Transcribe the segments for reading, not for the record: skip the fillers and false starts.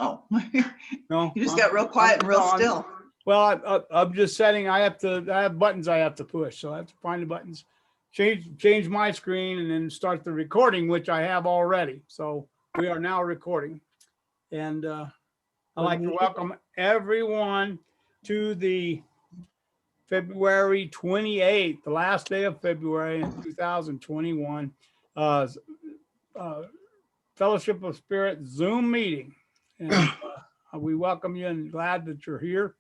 Oh, No, you just got real quiet and real still. Well, I'm just setting. I have buttons I have to push, so I have to find the buttons, change my screen, and then start the recording, which I have already. So we are now recording, and I'd like to welcome everyone to the February 28th, the last day of February in 2021, Fellowship of Spirit Zoom meeting. And we welcome you and glad that you're here.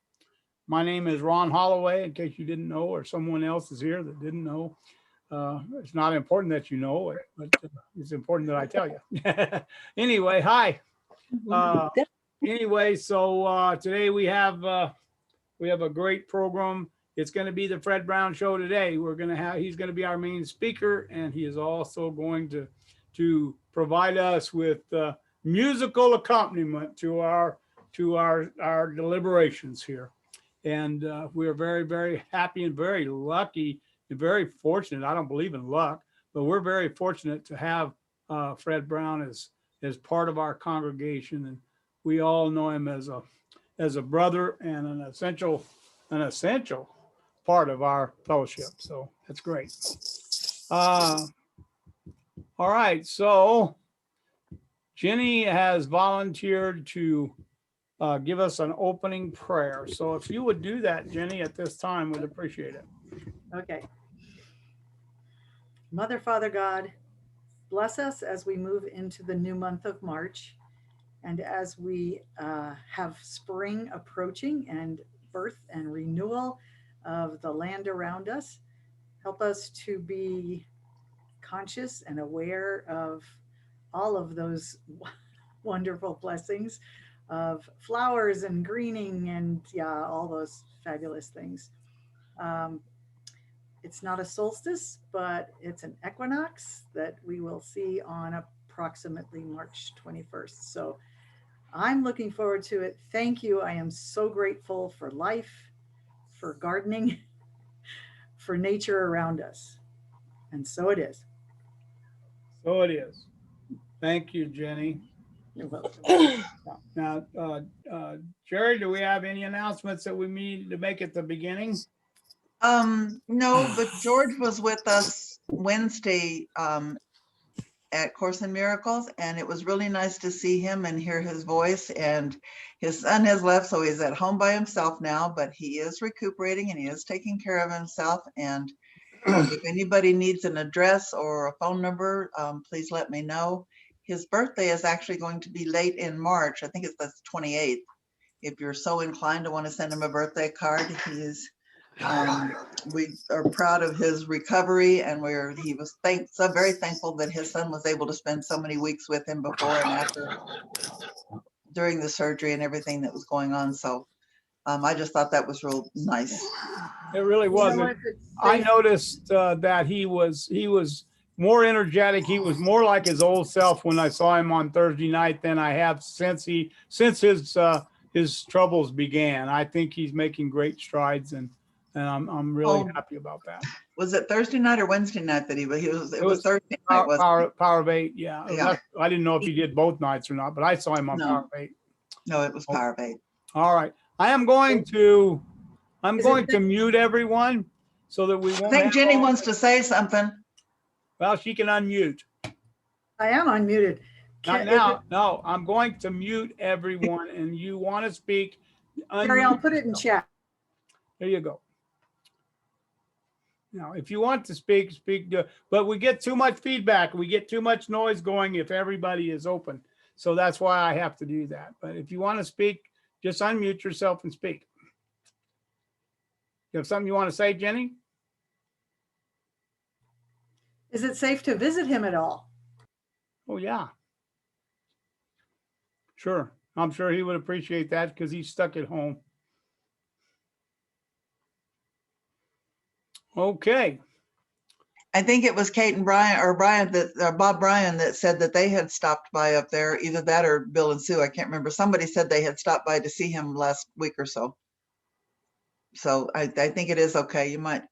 My name is Ron Holloway, in case you didn't know, or someone else is here that didn't know. It's not important that you know it, but it's important that I tell you. Anyway, hi. Anyway, so today we have a great program. It's going to be the Fred Brown Show today. He's going to be our main speaker, and he is also going to provide us with musical accompaniment to our deliberations here. And we are very, very happy and very lucky and very fortunate. I don't believe in luck, but we're very fortunate to have Fred Brown as part of our congregation. And we all know him as a brother and an essential part of our fellowship. So that's great. All right. So Jenny has volunteered to give us an opening prayer. So if you would do that, Jenny, at this time, we'd appreciate it. Okay. Mother, Father God, bless us as we move into the new month of March, and as we have spring approaching and birth and renewal of the land around us. Help us to be conscious and aware of all of those wonderful blessings of flowers and greening and all those fabulous things. It's not a solstice, but it's an equinox that we will see on approximately March 21st. So I'm looking forward to it. Thank you. I am so grateful for life, for gardening, for nature around us. And so it is. So it is. Thank you, Jenny. You're welcome. Now, Jerry, do we have any announcements that we need to make at the beginning? No, but George was with us Wednesday at Course in Miracles, and it was really nice to see him and hear his voice. And his son has left, so he's at home by himself now, but he is recuperating and he is taking care of himself. And if anybody needs an address or a phone number, please let me know. His birthday is actually going to be late in March. I think it's the 28th. If you're so inclined to want to send him a birthday card, we are proud of his recovery, and he was so very thankful that his son was able to spend so many weeks with him before and after during the surgery and everything that was going on. So I just thought that was real nice. It really wasn't. I noticed that he was more energetic. He was more like his old self when I saw him on Thursday night than I have since his troubles began. I think he's making great strides, and I'm really happy about that. Was it Thursday night or Wednesday night that it was Thursday night? Power of 8, yeah. I didn't know if he did both nights or not, but I saw him on Power of 8. No, it was Power of 8. All right. I'm going to mute everyone so that we won't. I think Jenny wants to say something. Well, she can unmute. I am unmuted. Not now. No, I'm going to mute everyone, and you want to speak. Gary, I'll put it in chat. There you go. Now, if you want to speak, but we get too much feedback. We get too much noise going if everybody is open. So that's why I have to do that. But if you want to speak, just unmute yourself and speak. You have something you want to say, Jenny? Is it safe to visit him at all? Oh, yeah. Sure. I'm sure he would appreciate that because he's stuck at home. Okay. I think it was Kate and Bob Bryan that said that they had stopped by up there, either that or Bill and Sue. I can't remember. Somebody said they had stopped by to see him last week or so. So I think it is okay. You might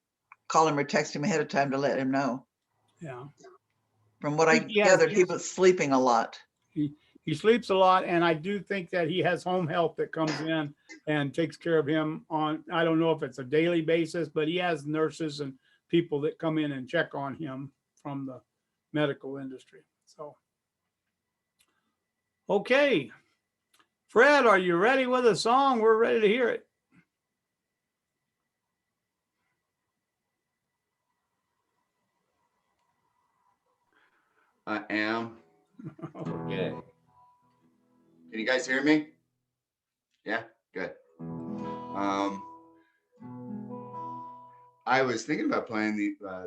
call him or text him ahead of time to let him know. Yeah. From what I gathered, he was sleeping a lot. He he sleeps a lot, and I do think that he has home help that comes in and takes care of him on, I don't know if it's a daily basis, but he has nurses and people that come in and check on him from the medical industry. So, okay. Fred, are you ready with a song? We're ready to hear it. I am. Okay. Can you guys hear me? Yeah, good. I was thinking about playing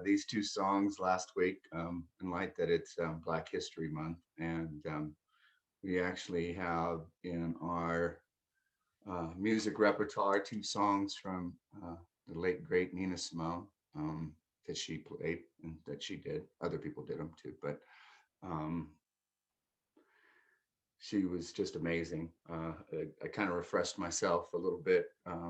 these two songs last week, in light that it's Black History Month, and we actually have in our music repertoire two songs from the late great Nina Simone that she played and that she did. Other people did them too, but she was just amazing. I kind of refreshed myself a little bit a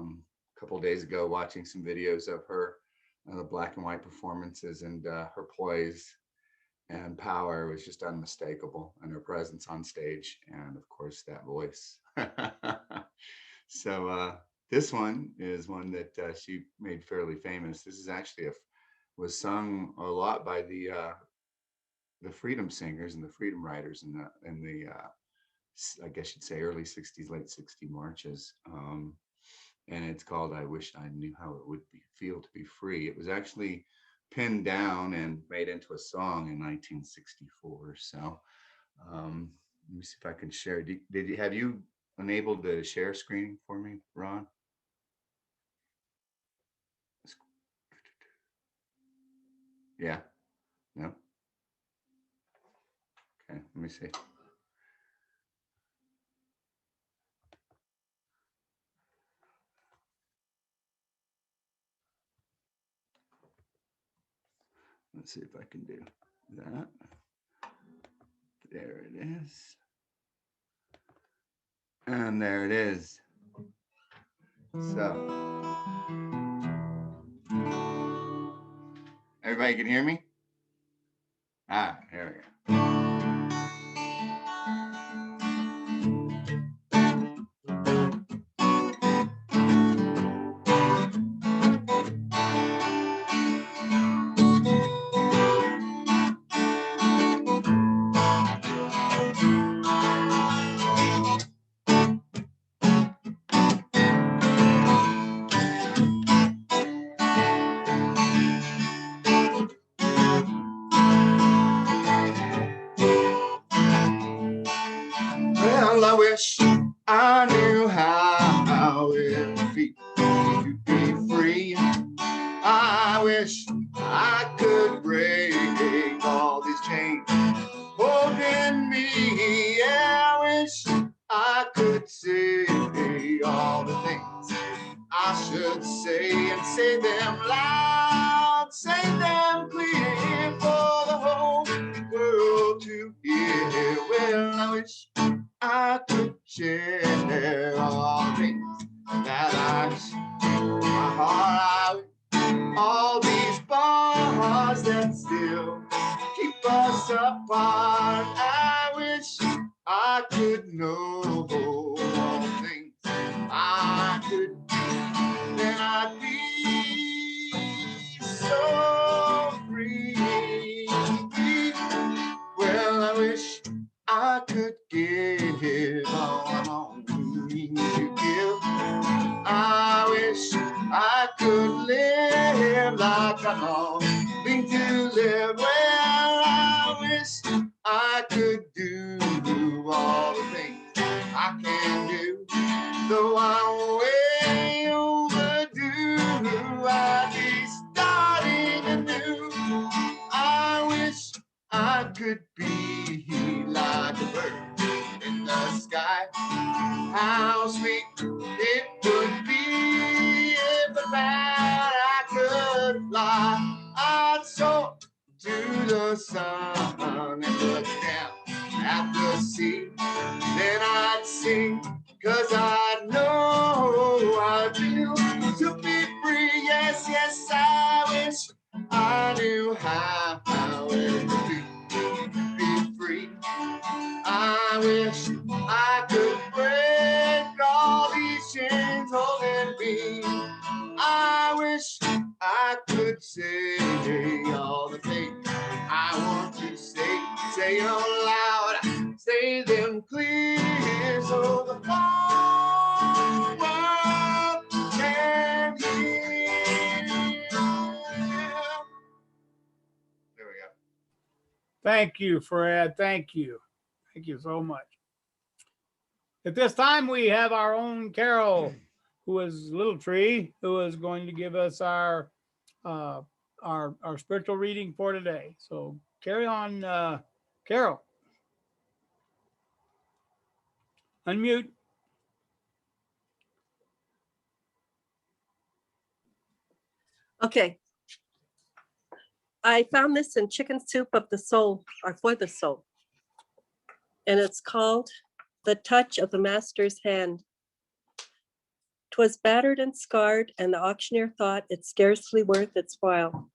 couple of days ago watching some videos of her, the black and white performances, and her poise and power was just unmistakable, and her presence on stage, and of course that voice. So this one is one that she made fairly famous. This is actually was sung a lot by the freedom singers and the freedom riders in the I guess you'd say early 60s, late 60s marches. And it's called I Wish I Knew How It Would Feel to Be Free. It was actually pinned down and made into a song in 1964. So let me see if I can share. Have you enabled the share screen for me, Ron? Yeah. No. Okay, let me see. Let's see if I can do that. There it is. And there it is. So, everybody can hear me? Ah, there we go. Well, I wish I knew how it would feel to be free. I wish I could break all these chains holding me. Yeah, I wish I could say all the things I should say and say them loud, say them clear for the whole world to hear. Well, I wish I could share all the things that my heart out, all these bars that still keep us apart. I wish I could know all the things I could do, then I'd be so free. Well, I wish I could give all I'm longing to give. I wish I could live like I'm longing to live. Well, I wish I could do all the things I can do, though I'm way overdue. I'd be starting anew. I wish I could be like a bird in the sky. How sweet it would be if the man I could fly. I'd soar to the sun and look down at the sea. Then I'd sing, 'cause I know I feel to be free. Yes, yes, I wish I knew how it would be to be free. I wish Thank you, Fred. Thank you. Thank you so much. At this time, we have our own Carol, who is Little Tree, who is going to give us uh, our spiritual reading for today. So carry on, Carol. Unmute. Okay. I found this in Chicken Soup of the Soul, or for the Soul. And it's called The Touch of the Master's Hand. 'Twas battered and scarred, and the auctioneer thought it scarcely worth its while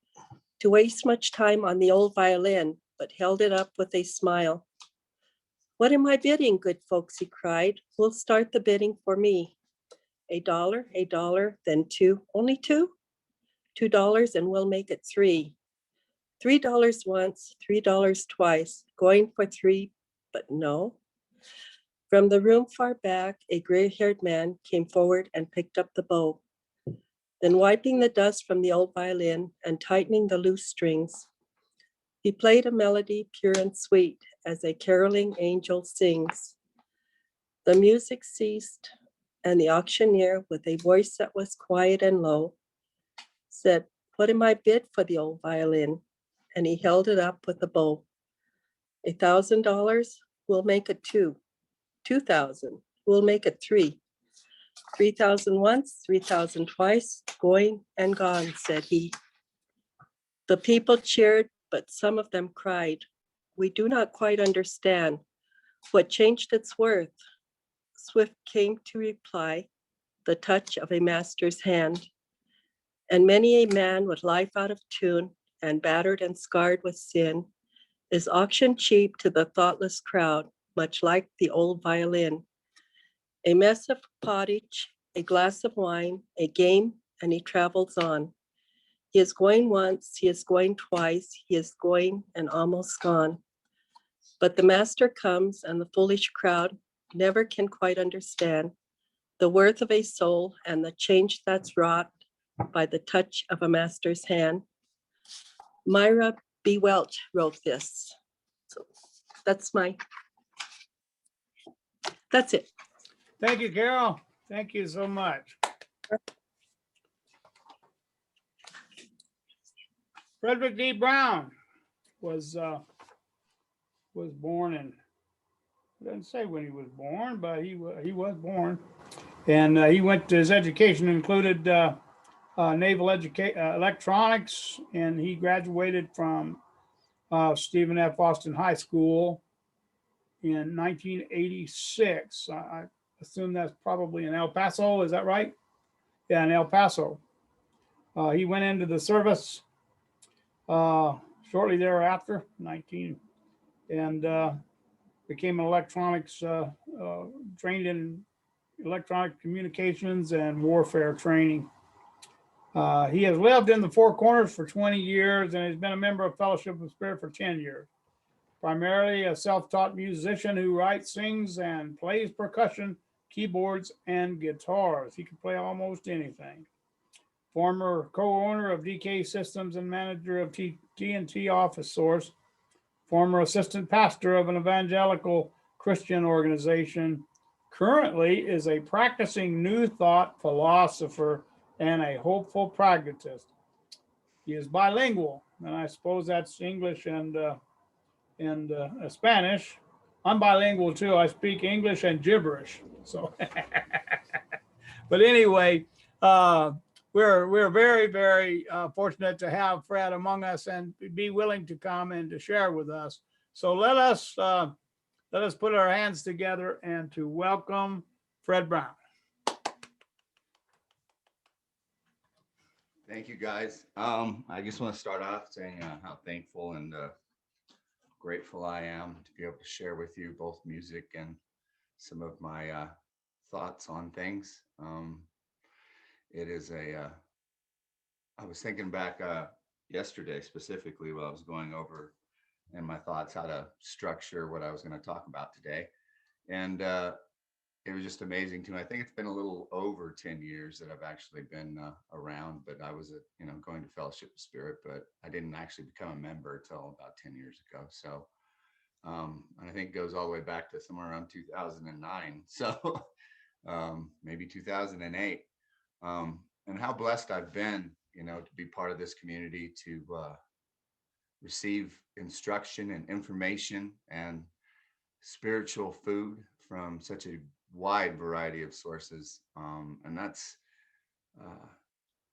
to waste much time on the old violin, but held it up with a smile. What am I bidding, good folks, he cried. Who'll start the bidding for me? $1, then two, only two? $2 and we'll make it three. $3 once, $3 twice, going for three, but no. From the room far back, a gray-haired man came forward and picked up the bow. Then wiping the dust from the old violin and tightening the loose strings, he played a melody pure and sweet as a caroling angel sings. The music ceased, and the auctioneer, with a voice that was quiet and low, said, "What am I bid for the old violin?" And he held it up with a bow. $1,000, we'll make it two. 2,000, we'll make it three. 3,000 once, 3,000 twice, going and gone, said he. The people cheered, but some of them cried. We do not quite understand what changed its worth. Swift came to reply, the touch of a master's hand. And many a man with life out of tune and battered and scarred with sin is auctioned cheap to the thoughtless crowd, much like the old violin. A mess of pottage, a glass of wine, a game, and he travels on. He is going once, he is going twice, he is going and almost gone. But the master comes, and the foolish crowd never can quite understand the worth of a soul and the change that's wrought by the touch of a master's hand. Myra B. Welch wrote this. So that's it. Thank you, Carol. Thank you so much. Frederick D. Brown was born in, it doesn't say when he was born, but he was born. And he went to, his education included naval electronics, and he graduated from Stephen F. Austin High School in 1986. I assume that's probably in El Paso. Is that right? Yeah, in El Paso. He went into the service shortly thereafter, and became an electronics, trained in electronic communications and warfare training. He has lived in the Four Corners for 20 years and has been a member of Fellowship of Spirit for 10 years. Primarily a self-taught musician who writes, sings, and plays percussion, keyboards, and guitars. He can play almost anything. Former co-owner of DK Systems and manager of TNT Office Source. Former assistant pastor of an evangelical Christian organization. Currently is a practicing New Thought philosopher and a hopeful pragmatist. He is bilingual, and I suppose that's English and Spanish. I'm bilingual too. I speak English and gibberish. So, but anyway, we're very, very fortunate to have Fred among us and be willing to come and to share with us. So let us put our hands together and to welcome Fred Brown. Thank you, guys. I just want to start off saying how thankful and grateful I am to be able to share with you both music and some of my thoughts on things. It is I was thinking back yesterday specifically while I was going over in my thoughts how to structure what I was going to talk about today. And it was just amazing to me. I think it's been a little over 10 years that I've actually been around, but I was, going to Fellowship of Spirit, but I didn't actually become a member until about 10 years ago. So, and I think it goes all the way back to somewhere around 2009. So, maybe 2008. And how blessed I've been, to be part of this community, to receive instruction and information and spiritual food from such a wide variety of sources. And that's,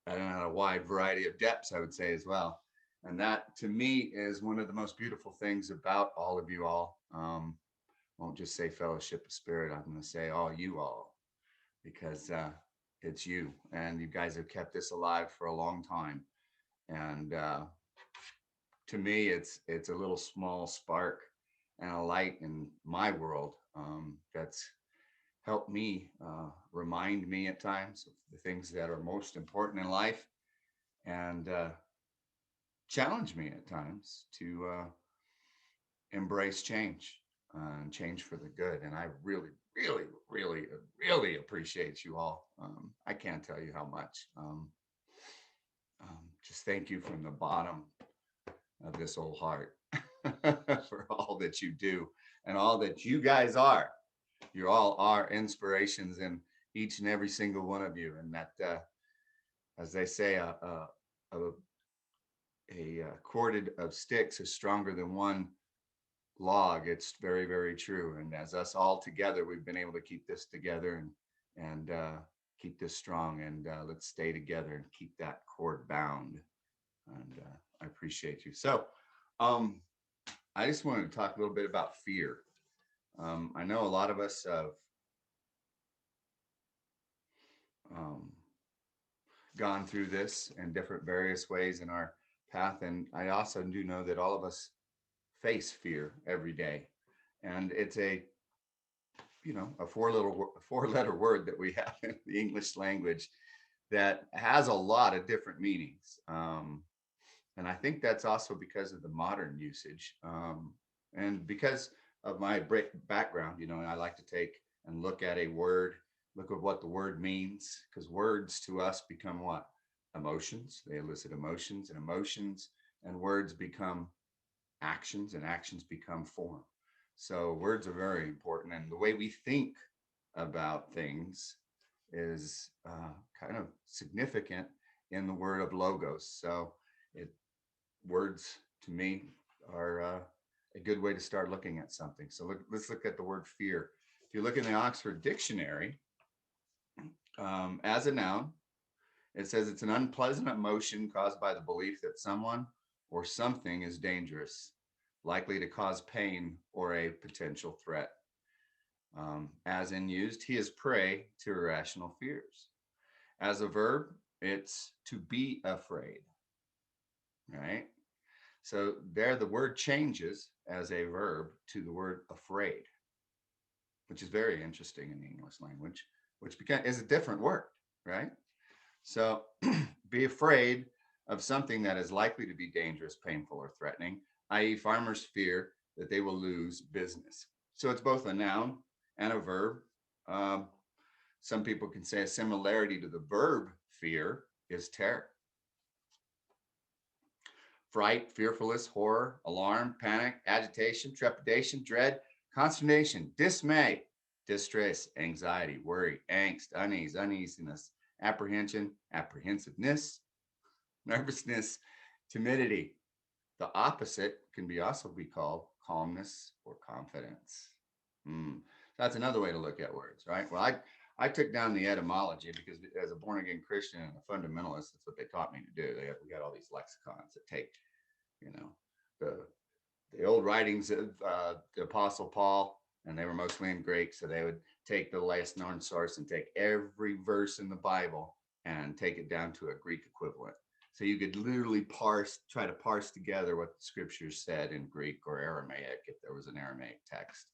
and a wide variety of depths, I would say, as well. And that to me is one of the most beautiful things about all of you all. Won't just say Fellowship of Spirit, I'm going to say all you all, because it's you, and you guys have kept this alive for a long time. And to me, it's a little small spark and a light in my world that's helped me remind me at times of the things that are most important in life, and challenge me at times to embrace change and change for the good. And I really, really, really, really appreciate you all. I can't tell you how much. Just thank you from the bottom of this old heart for all that you do and all that you guys are. You all are inspirations in each and every single one of you. And that, as they say, a corded of sticks is stronger than one log. It's very, very true. And as us all together, we've been able to keep this together and keep this strong. And let's stay together and keep that cord bound. And I appreciate you. So I just wanted to talk a little bit about fear. I know a lot of us have gone through this in different various ways in our path. And I also do know that all of us face fear every day. And it's a four-letter word that we have in the English language that has a lot of different meanings. And I think that's also because of the modern usage. And because of my background, I like to take and look at a word, look at what the word means, because words to us become what? Emotions. They elicit emotions, and words become actions, and actions become form. So words are very important. And the way we think about things is kind of significant in the word of logos. So words to me are a good way to start looking at something. So let's look at the word fear. If you look in the Oxford Dictionary, as a noun, it says it's an unpleasant emotion caused by the belief that someone or something is dangerous, likely to cause pain or a potential threat. As in used, he is prey to irrational fears. As a verb, it's to be afraid, right? So there the word changes as a verb to the word afraid, which is very interesting in the English language, which is a different word, right? So be afraid of something that is likely to be dangerous, painful, or threatening, i.e. farmers fear that they will lose business. So it's both a noun and a verb. Some people can say a similarity to the verb fear is terror. Fright, fearfulness, horror, alarm, panic, agitation, trepidation, dread, consternation, dismay, distress, anxiety, worry, angst, unease, uneasiness, apprehension, apprehensiveness, nervousness, timidity. The opposite can also be called calmness or confidence. That's another way to look at words, right? Well, I took down the etymology because as a born again Christian and a fundamentalist, that's what they taught me to do. We got all these lexicons that take, the old writings of the Apostle Paul, and they were mostly in Greek. So they would take the last known source and take every verse in the Bible and take it down to a Greek equivalent. So you could literally try to parse together what the scriptures said in Greek or Aramaic, if there was an Aramaic text.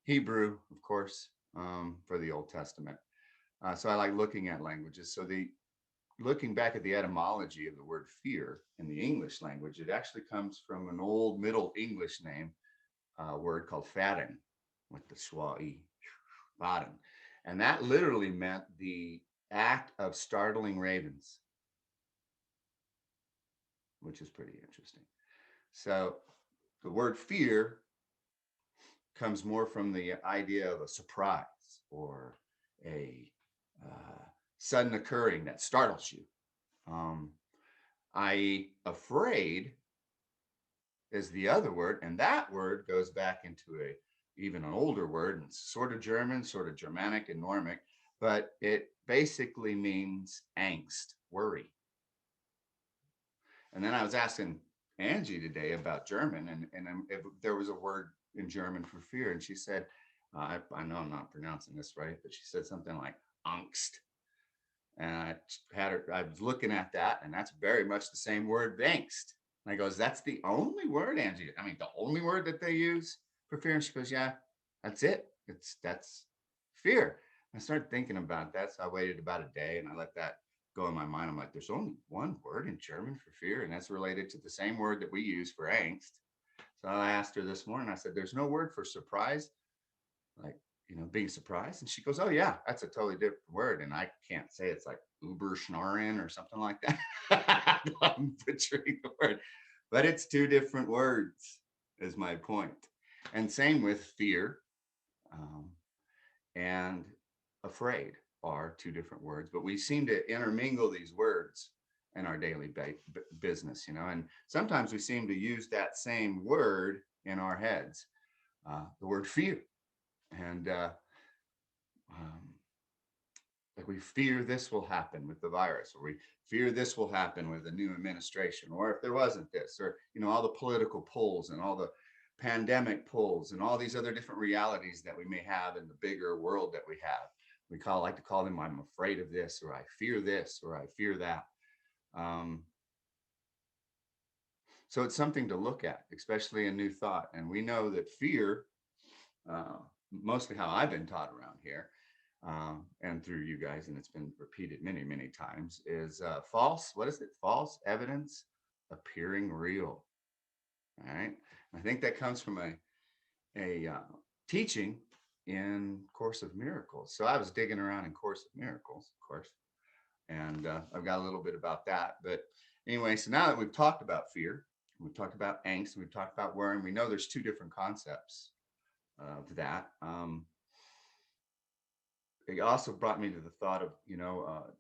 Hebrew, of course, for the Old Testament. So I like looking at languages. So looking back at the etymology of the word fear in the English language, it actually comes from an old Middle English word called faden, with the schwa-e, faden. And that literally meant the act of startling ravens, which is pretty interesting. So the word fear comes more from the idea of a surprise or a sudden occurring that startles you. I.e., afraid is the other word, and that word goes back into a even an older word, and sort of German, sort of Germanic and Normic, but it basically means angst, worry. And then I was asking Angie today about German, and if there was a word in German for fear, and she said, I know I'm not pronouncing this right, but she said something like angst. And I was looking at that, and that's very much the same word, angst. And I goes, that's the only word, Angie. I mean, the only word that they use for fear. And she goes, yeah, that's it. That's fear. I started thinking about that. So I waited about a day and I let that go in my mind. I'm like, there's only one word in German for fear, and that's related to the same word that we use for angst. So I asked her this morning, I said, there's no word for surprise, like, being surprised. And she goes, oh yeah, that's a totally different word. And I can't say it's like Uberschnarren or something like that. I'm butchering the word, but it's two different words is my point. And same with fear and afraid are two different words, but we seem to intermingle these words in our daily business, and sometimes we seem to use that same word in our heads, the word fear. And like we fear this will happen with the virus, or we fear this will happen with a new administration, or if there wasn't this, or all the political polls and all the pandemic polls and all these other different realities that we may have in the bigger world that we have. We like to call them, I'm afraid of this, or I fear this, or I fear that. So it's something to look at, especially in New Thought. And we know that fear, mostly how I've been taught around here, and through you guys, and it's been repeated many, many times, is false. What is it? False evidence appearing real. All right. I think that comes from a teaching in Course of Miracles. So I was digging around in Course of Miracles, of course, and I've got a little bit about that. But anyway, so now that we've talked about fear, we've talked about angst, we've talked about worrying, we know there's two different concepts of that. It also brought me to the thought of,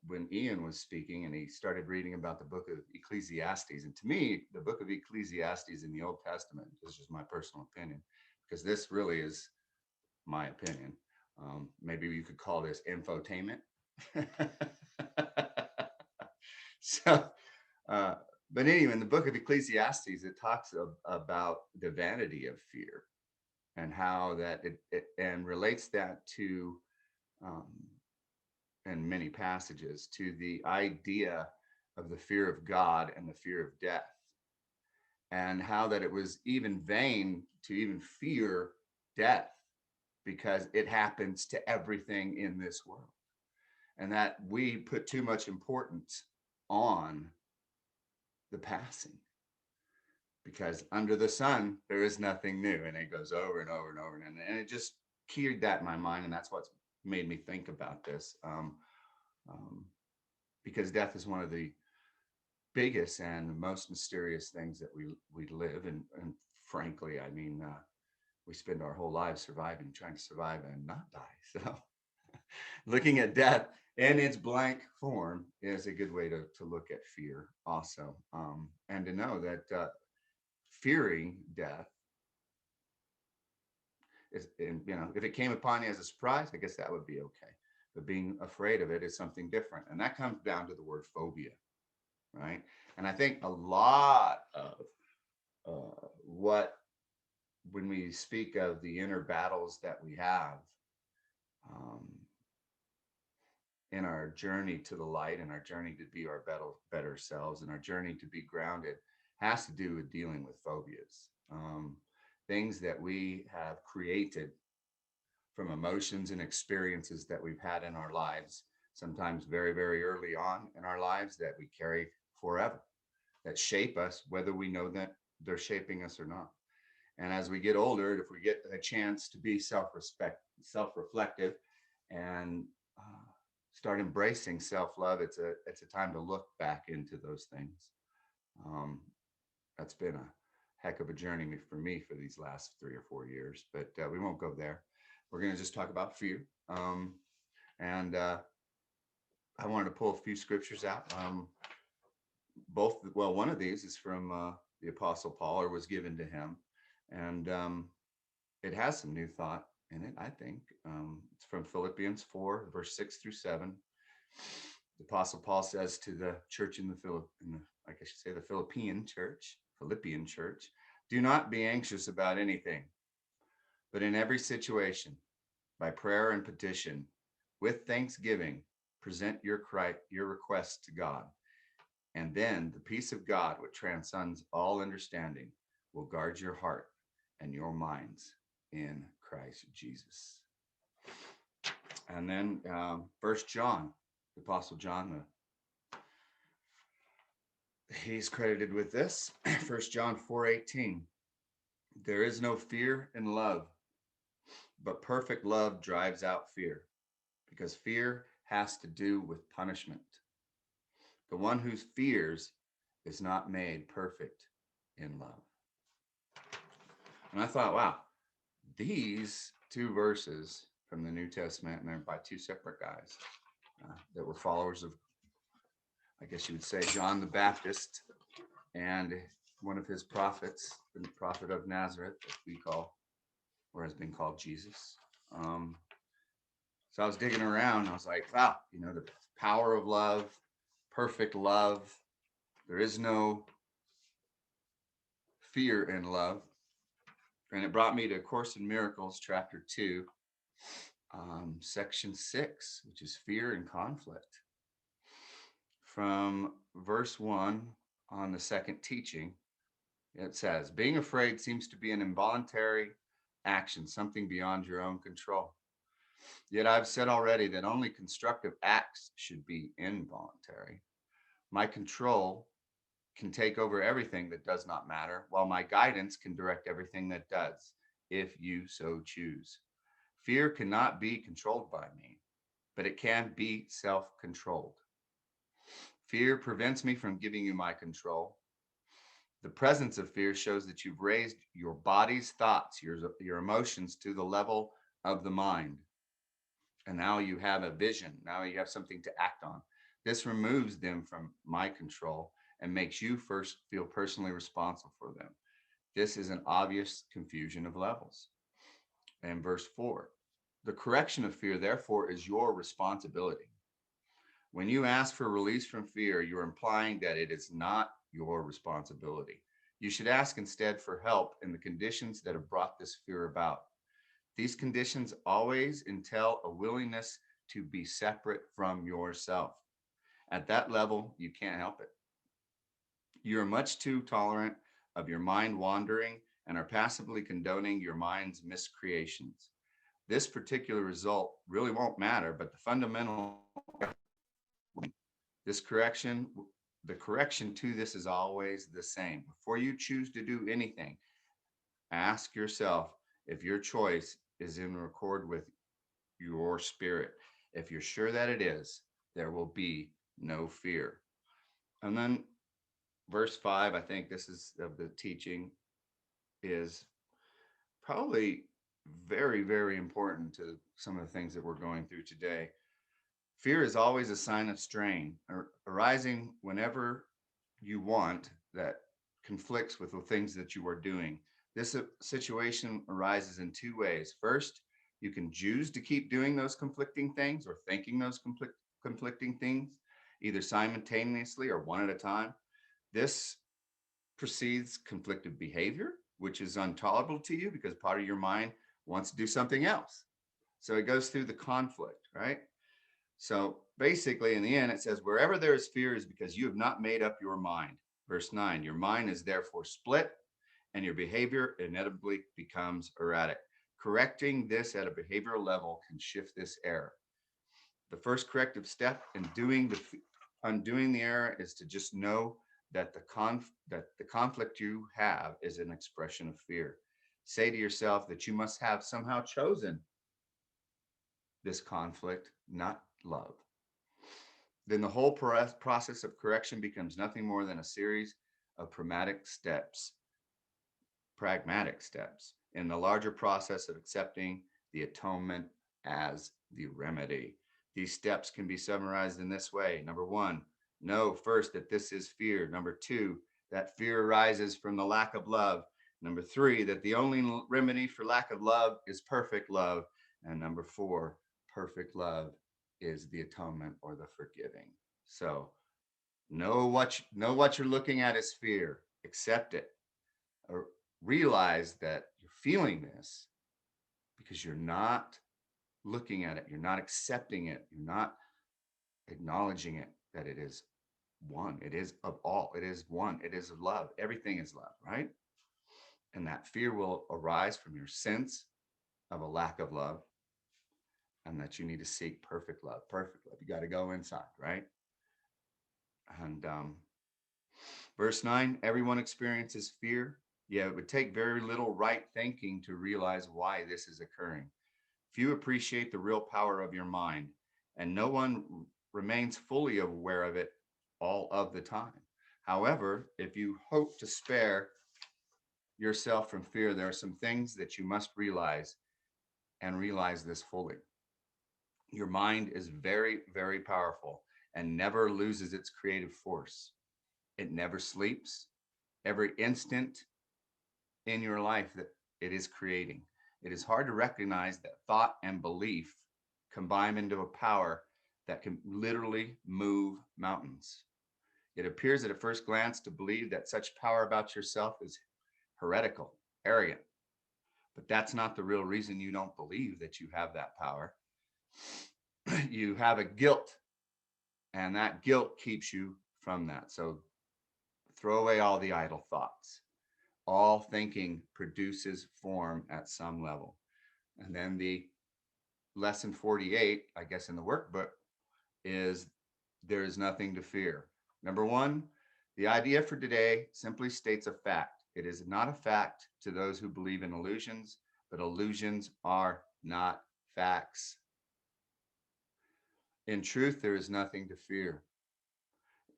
when Ian was speaking and he started reading about the book of Ecclesiastes. And to me, the book of Ecclesiastes in the Old Testament, this is just my personal opinion, because this really is my opinion. Maybe you could call this infotainment. So, but anyway, in the book of Ecclesiastes, it talks about the vanity of fear and how that it and relates that to, in many passages, to the idea of the fear of God and the fear of death, and how that it was even vain to even fear death because it happens to everything in this world, and that we put too much importance on the passing, because under the sun there is nothing new, and it goes over and over and over, and it just keyed that in my mind, and that's what's made me think about this, because death is one of the biggest and most mysterious things that we live, and frankly, I mean, we spend our whole lives surviving, trying to survive and not die. So looking at death in its blank form is a good way to look at fear also, and to know that fearing death is, if it came upon you as a surprise, I guess that would be okay. But being afraid of it is something different. And that comes down to the word phobia, right? And I think a lot of when we speak of the inner battles that we have in our journey to the light, and our journey to be our better selves, and our journey to be grounded, has to do with dealing with phobias. Things that we have created from emotions and experiences that we've had in our lives, sometimes very, very early on in our lives, that we carry forever, that shape us, whether we know that they're shaping us or not. And as we get older, if we get a chance to be self-reflective and start embracing self-love, it's a time to look back into those things. That's been a heck of a journey for me for these last 3 or 4 years, but we won't go there. We're going to just talk about fear. And I wanted to pull a few scriptures out. One of these is from the Apostle Paul, or was given to him. And it has some new thought in it, I think. It's from Philippians 4, verse 6 through 7. The Apostle Paul says to the church in the Philippian church, do not be anxious about anything, but in every situation, by prayer and petition, with thanksgiving, present your requests to God. And then the peace of God, which transcends all understanding, will guard your heart and your minds in Christ Jesus. And then 1 John, the Apostle John, he's credited with this. 1 John 4:18. There is no fear in love, but perfect love drives out fear, because fear has to do with punishment. The one who fears is not made perfect in love. And I thought, wow, these two verses from the New Testament, and they're by two separate guys that were followers of, I guess you would say, John the Baptist, and one of his prophets, the prophet of Nazareth, that we call, or has been called, Jesus. So I was digging around. I was like, wow, the power of love, perfect love. There is no fear in love. And it brought me to Course in Miracles, chapter 2, section 6, which is fear and conflict. From verse 1 on the second teaching, it says, being afraid seems to be an involuntary action, something beyond your own control. Yet I've said already that only constructive acts should be involuntary. My control can take over everything that does not matter, while my guidance can direct everything that does, if you so choose. Fear cannot be controlled by me, but it can be self-controlled. Fear prevents me from giving you my control. The presence of fear shows that you've raised your body's thoughts, your emotions to the level of the mind. And now you have a vision. Now you have something to act on. This removes them from my control and makes you first feel personally responsible for them. This is an obvious confusion of levels. And verse 4, the correction of fear, therefore, is your responsibility. When you ask for release from fear, you're implying that it is not your responsibility. You should ask instead for help in the conditions that have brought this fear about. These conditions always entail a willingness to be separate from yourself. At that level, you can't help it. You're much too tolerant of your mind wandering and are passively condoning your mind's miscreations. This particular result really won't matter, but the fundamental, the correction to this is always the same. Before you choose to do anything, ask yourself if your choice is in accord with your spirit. If you're sure that it is, there will be no fear. And then verse 5, I think this is of the teaching, is probably very, very important to some of the things that we're going through today. Fear is always a sign of strain, arising whenever you want that conflicts with the things that you are doing. This situation arises in two ways. First, you can choose to keep doing those conflicting things or thinking those conflicting things, either simultaneously or one at a time. This precedes conflicted behavior, which is intolerable to you because part of your mind wants to do something else. So it goes through the conflict, right? So basically, in the end, it says, wherever there is fear is because you have not made up your mind. Verse 9, your mind is therefore split and your behavior inevitably becomes erratic. Correcting this at a behavioral level can shift this error. The first corrective step in undoing the error is to just know that the conflict you have is an expression of fear. Say to yourself that you must have somehow chosen this conflict, not love. then the whole process of correction becomes nothing more than a series of pragmatic steps in the larger process of accepting the atonement as the remedy. These steps can be summarized in this way. Number one, know first that this is fear. Number two, that fear arises from the lack of love. Number three, that the only remedy for lack of love is perfect love. And number four, perfect love is the atonement or the forgiving. So know what you're looking at is fear. Accept it. Or realize that you're feeling this because you're not looking at it, you're not accepting it, you're not acknowledging it, that it is one, it is of all, it is one, it is love, everything is love, right? And that fear will arise from your sense of a lack of love, and that you need to seek perfect love. You got to go inside, right? And verse 9, everyone experiences fear. Yeah, it would take very little right thinking to realize why this is occurring. Few appreciate the real power of your mind, and no one remains fully aware of it all of the time. However, if you hope to spare yourself from fear, there are some things that you must realize, and realize this fully. Your mind is very, very powerful and never loses its creative force. It never sleeps. Every instant in your life that it is creating. It is hard to recognize that thought and belief combine into a power that can literally move mountains. It appears at a first glance to believe that such power about yourself is heretical, arrogant. But that's not the real reason you don't believe that you have that power. You have a guilt, and that guilt keeps you from that. So throw away all the idle thoughts. All thinking produces form at some level. And then the lesson 48, I guess, in the workbook is there is nothing to fear. Number one, the idea for today simply states a fact. It is not a fact to those who believe in illusions, but illusions are not facts. In truth, there is nothing to fear.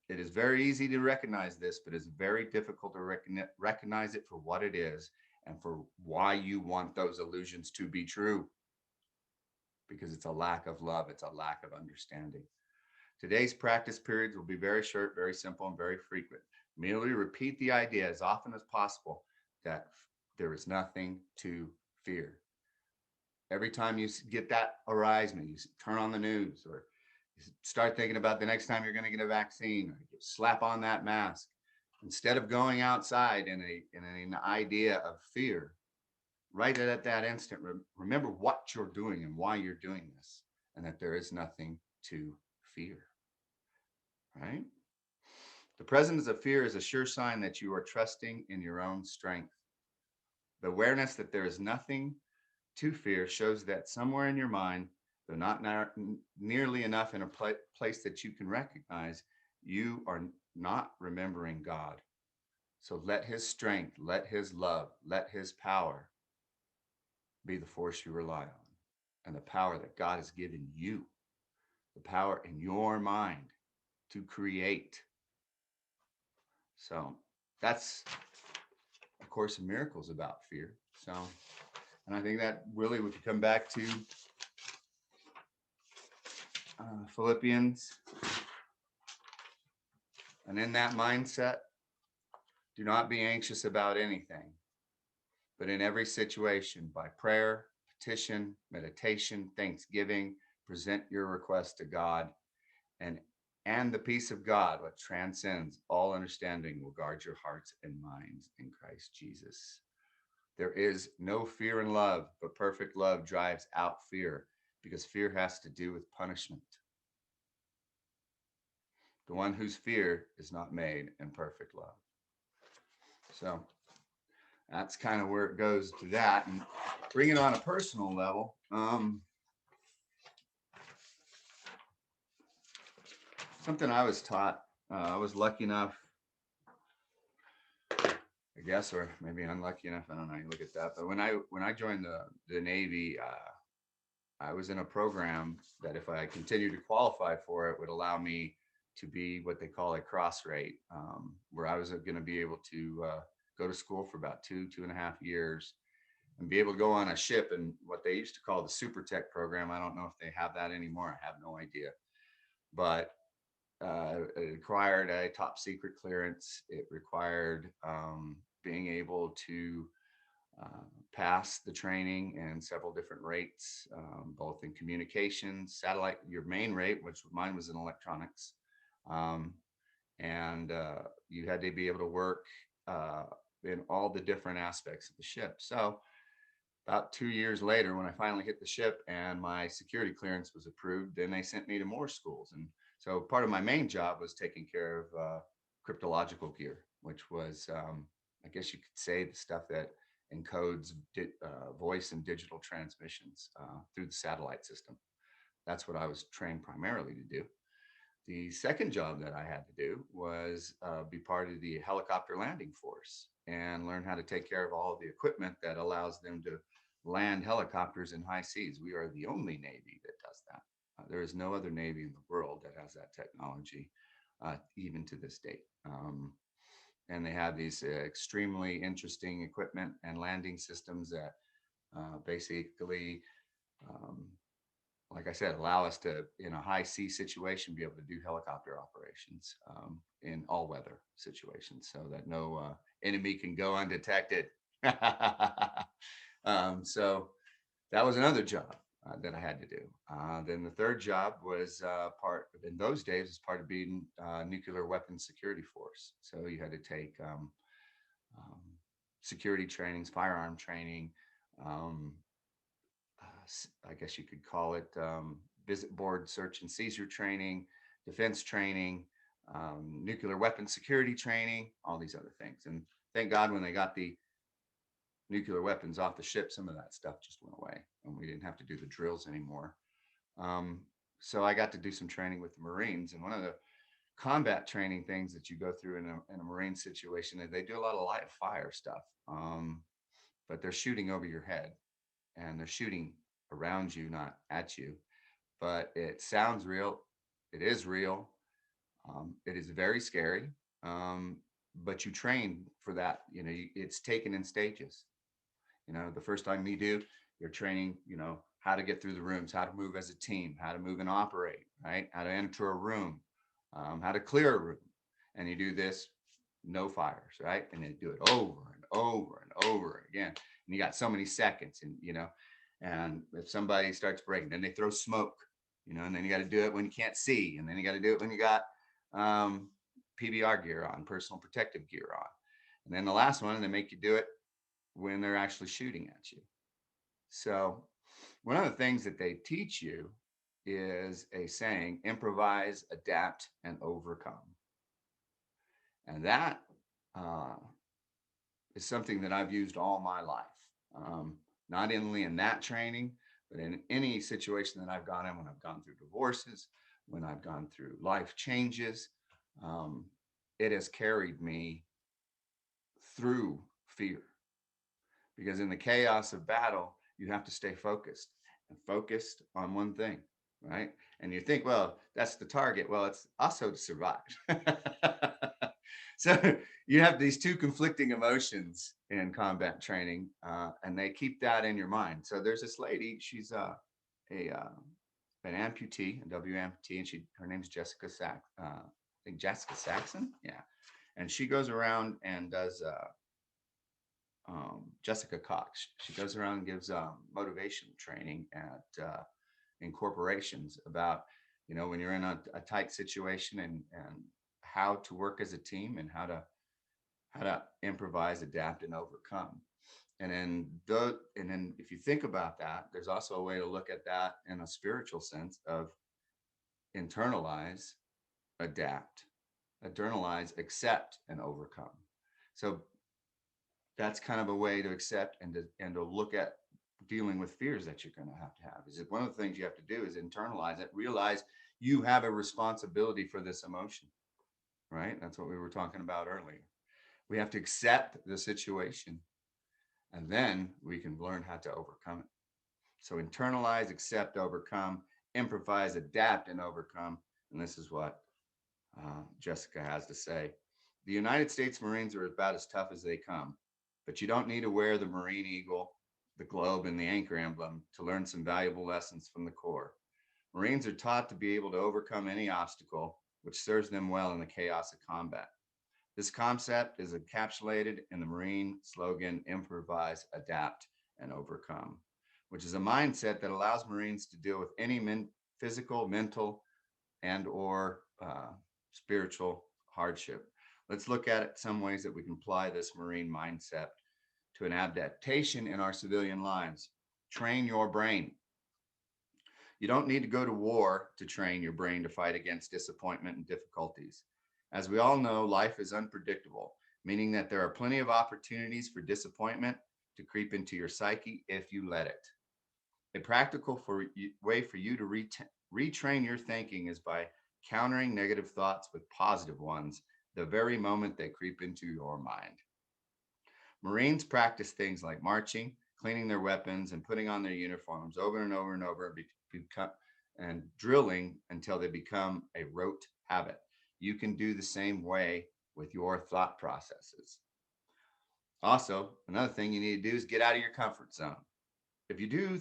It is very easy to recognize this, but it's very difficult to recognize it for what it is and for why you want those illusions to be true. Because it's a lack of love, it's a lack of understanding. Today's practice periods will be very short, very simple, and very frequent. Merely repeat the idea as often as possible that there is nothing to fear. Every time you get that arisement, you turn on the news or you start thinking about the next time you're going to get a vaccine, or you slap on that mask. Instead of going outside in an idea of fear, right at that instant, remember what you're doing and why you're doing this, and that there is nothing to fear, right? The presence of fear is a sure sign that you are trusting in your own strength. The awareness that there is nothing to fear shows that somewhere in your mind, though not nearly enough in a place that you can recognize, you are not remembering God. So let his strength, let his love, let his power be the force you rely on, and the power that God has given you, the power in your mind to create. So that's A Course in Miracles about fear. So, and I think that really we could come back to Philippians. And in that mindset, do not be anxious about anything, but in every situation, by prayer, petition, meditation, thanksgiving, present your request to God, and the peace of God, which transcends all understanding, will guard your hearts and minds in Christ Jesus. There is no fear in love, but perfect love drives out fear, because fear has to do with punishment. The one whose fear is not made in perfect love. So that's kind of where it goes to that. And bring it on a personal level. Something I was taught, I was lucky enough, I guess, or maybe unlucky enough, I don't know how you look at that. But when I joined the Navy, I was in a program that if I continued to qualify for it, would allow me to be what they call a cross rate, where I was going to be able to go to school for about 2.5 years and be able to go on a ship and what they used to call the Super Tech program. I don't know if they have that anymore. I have no idea. But it required a top secret clearance. It required being able to pass the training in several different rates, both in communications, satellite, your main rate, which mine was in electronics. And you had to be able to work in all the different aspects of the ship. So about 2 years later, when I finally hit the ship and my security clearance was approved, then they sent me to more schools. And so part of my main job was taking care of cryptological gear, which was, I guess you could say, the stuff that encodes voice and digital transmissions through the satellite system. That's what I was trained primarily to do. The second job that I had to do was be part of the helicopter landing force and learn how to take care of all of the equipment that allows them to land helicopters in high seas. We are the only Navy that does that. There is no other Navy in the world that has that technology, even to this date. And they have these extremely interesting equipment and landing systems that basically, like I said, allow us to, in a high sea situation, be able to do helicopter operations in all weather situations so that no enemy can go undetected. So that was another job that I had to do. Then the third job was part, in those days, as part of being nuclear weapons security force. So you had to take security trainings, firearm training, I guess you could call it visit board search and seizure training, defense training, nuclear weapon security training, all these other things. And thank God when they got the nuclear weapons off the ship, some of that stuff just went away and we didn't have to do the drills anymore. So I got to do some training with the Marines, and one of the combat training things that you go through in a Marine situation is they do a lot of live fire stuff, but they're shooting over your head and they're shooting around you, not at you. But it sounds real. It is real. It is very scary. But you train for that. You know, it's taken in stages. You know, the first time you do, you're training, you know, how to get through the rooms, how to move as a team, how to move and operate, right? How to enter a room, how to clear a room. And you do this, no fires, right? And then do it over and over and over again. And you got so many seconds, and, you know, and if somebody starts breaking, then they throw smoke, you know, and then you got to do it when you can't see. And then you got to do it when you got PBR gear on, personal protective gear on. And then the last one, they make you do it when they're actually shooting at you. So one of the things that they teach you is a saying: improvise, adapt, and overcome. And that is something that I've used all my life. Not only in that training, but in any situation that I've gone in, when I've gone through divorces, when I've gone through life changes, it has carried me through fear. Because in the chaos of battle, you have to stay focused and focused on one thing, right? And you think, well, that's the target. Well, it's also to survive. So you have these two conflicting emotions in combat training, and they keep that in your mind. So there's this lady, she's an amputee, a W amputee, and her name's Jessica Jessica Saxon. Yeah. And she goes around and does Jessica Cox. She goes around and gives motivational training in corporations about, you know, when you're in a tight situation and how to work as a team and how to improvise, adapt, and overcome. And then if you think about that, there's also a way to look at that in a spiritual sense of internalize, adapt, accept, and overcome. So that's kind of a way to accept and to look at dealing with fears that you're going to have. Is that one of the things you have to do is internalize it, realize you have a responsibility for this emotion, right? That's what we were talking about earlier. We have to accept the situation, and then we can learn how to overcome it. So internalize, accept, overcome, improvise, adapt, and overcome. And this is what Jessica has to say. The United States Marines are about as tough as they come, but you don't need to wear the Marine Eagle, the globe, and the anchor emblem to learn some valuable lessons from the Corps. Marines are taught to be able to overcome any obstacle, which serves them well in the chaos of combat. This concept is encapsulated in the Marine slogan, improvise, adapt, and overcome, which is a mindset that allows Marines to deal with any physical, mental, and or spiritual hardship. Let's look at it some ways that we can apply this Marine mindset to an adaptation in our civilian lives. Train your brain. You don't need to go to war to train your brain to fight against disappointment and difficulties. As we all know, life is unpredictable, meaning that there are plenty of opportunities for disappointment to creep into your psyche if you let it. A practical way for you to retrain your thinking is by countering negative thoughts with positive ones the very moment they creep into your mind. Marines practice things like marching, cleaning their weapons, and putting on their uniforms over and over and over, and drilling until they become a rote habit. You can do the same way with your thought processes. Also, another thing you need to do is get out of your comfort zone. If you do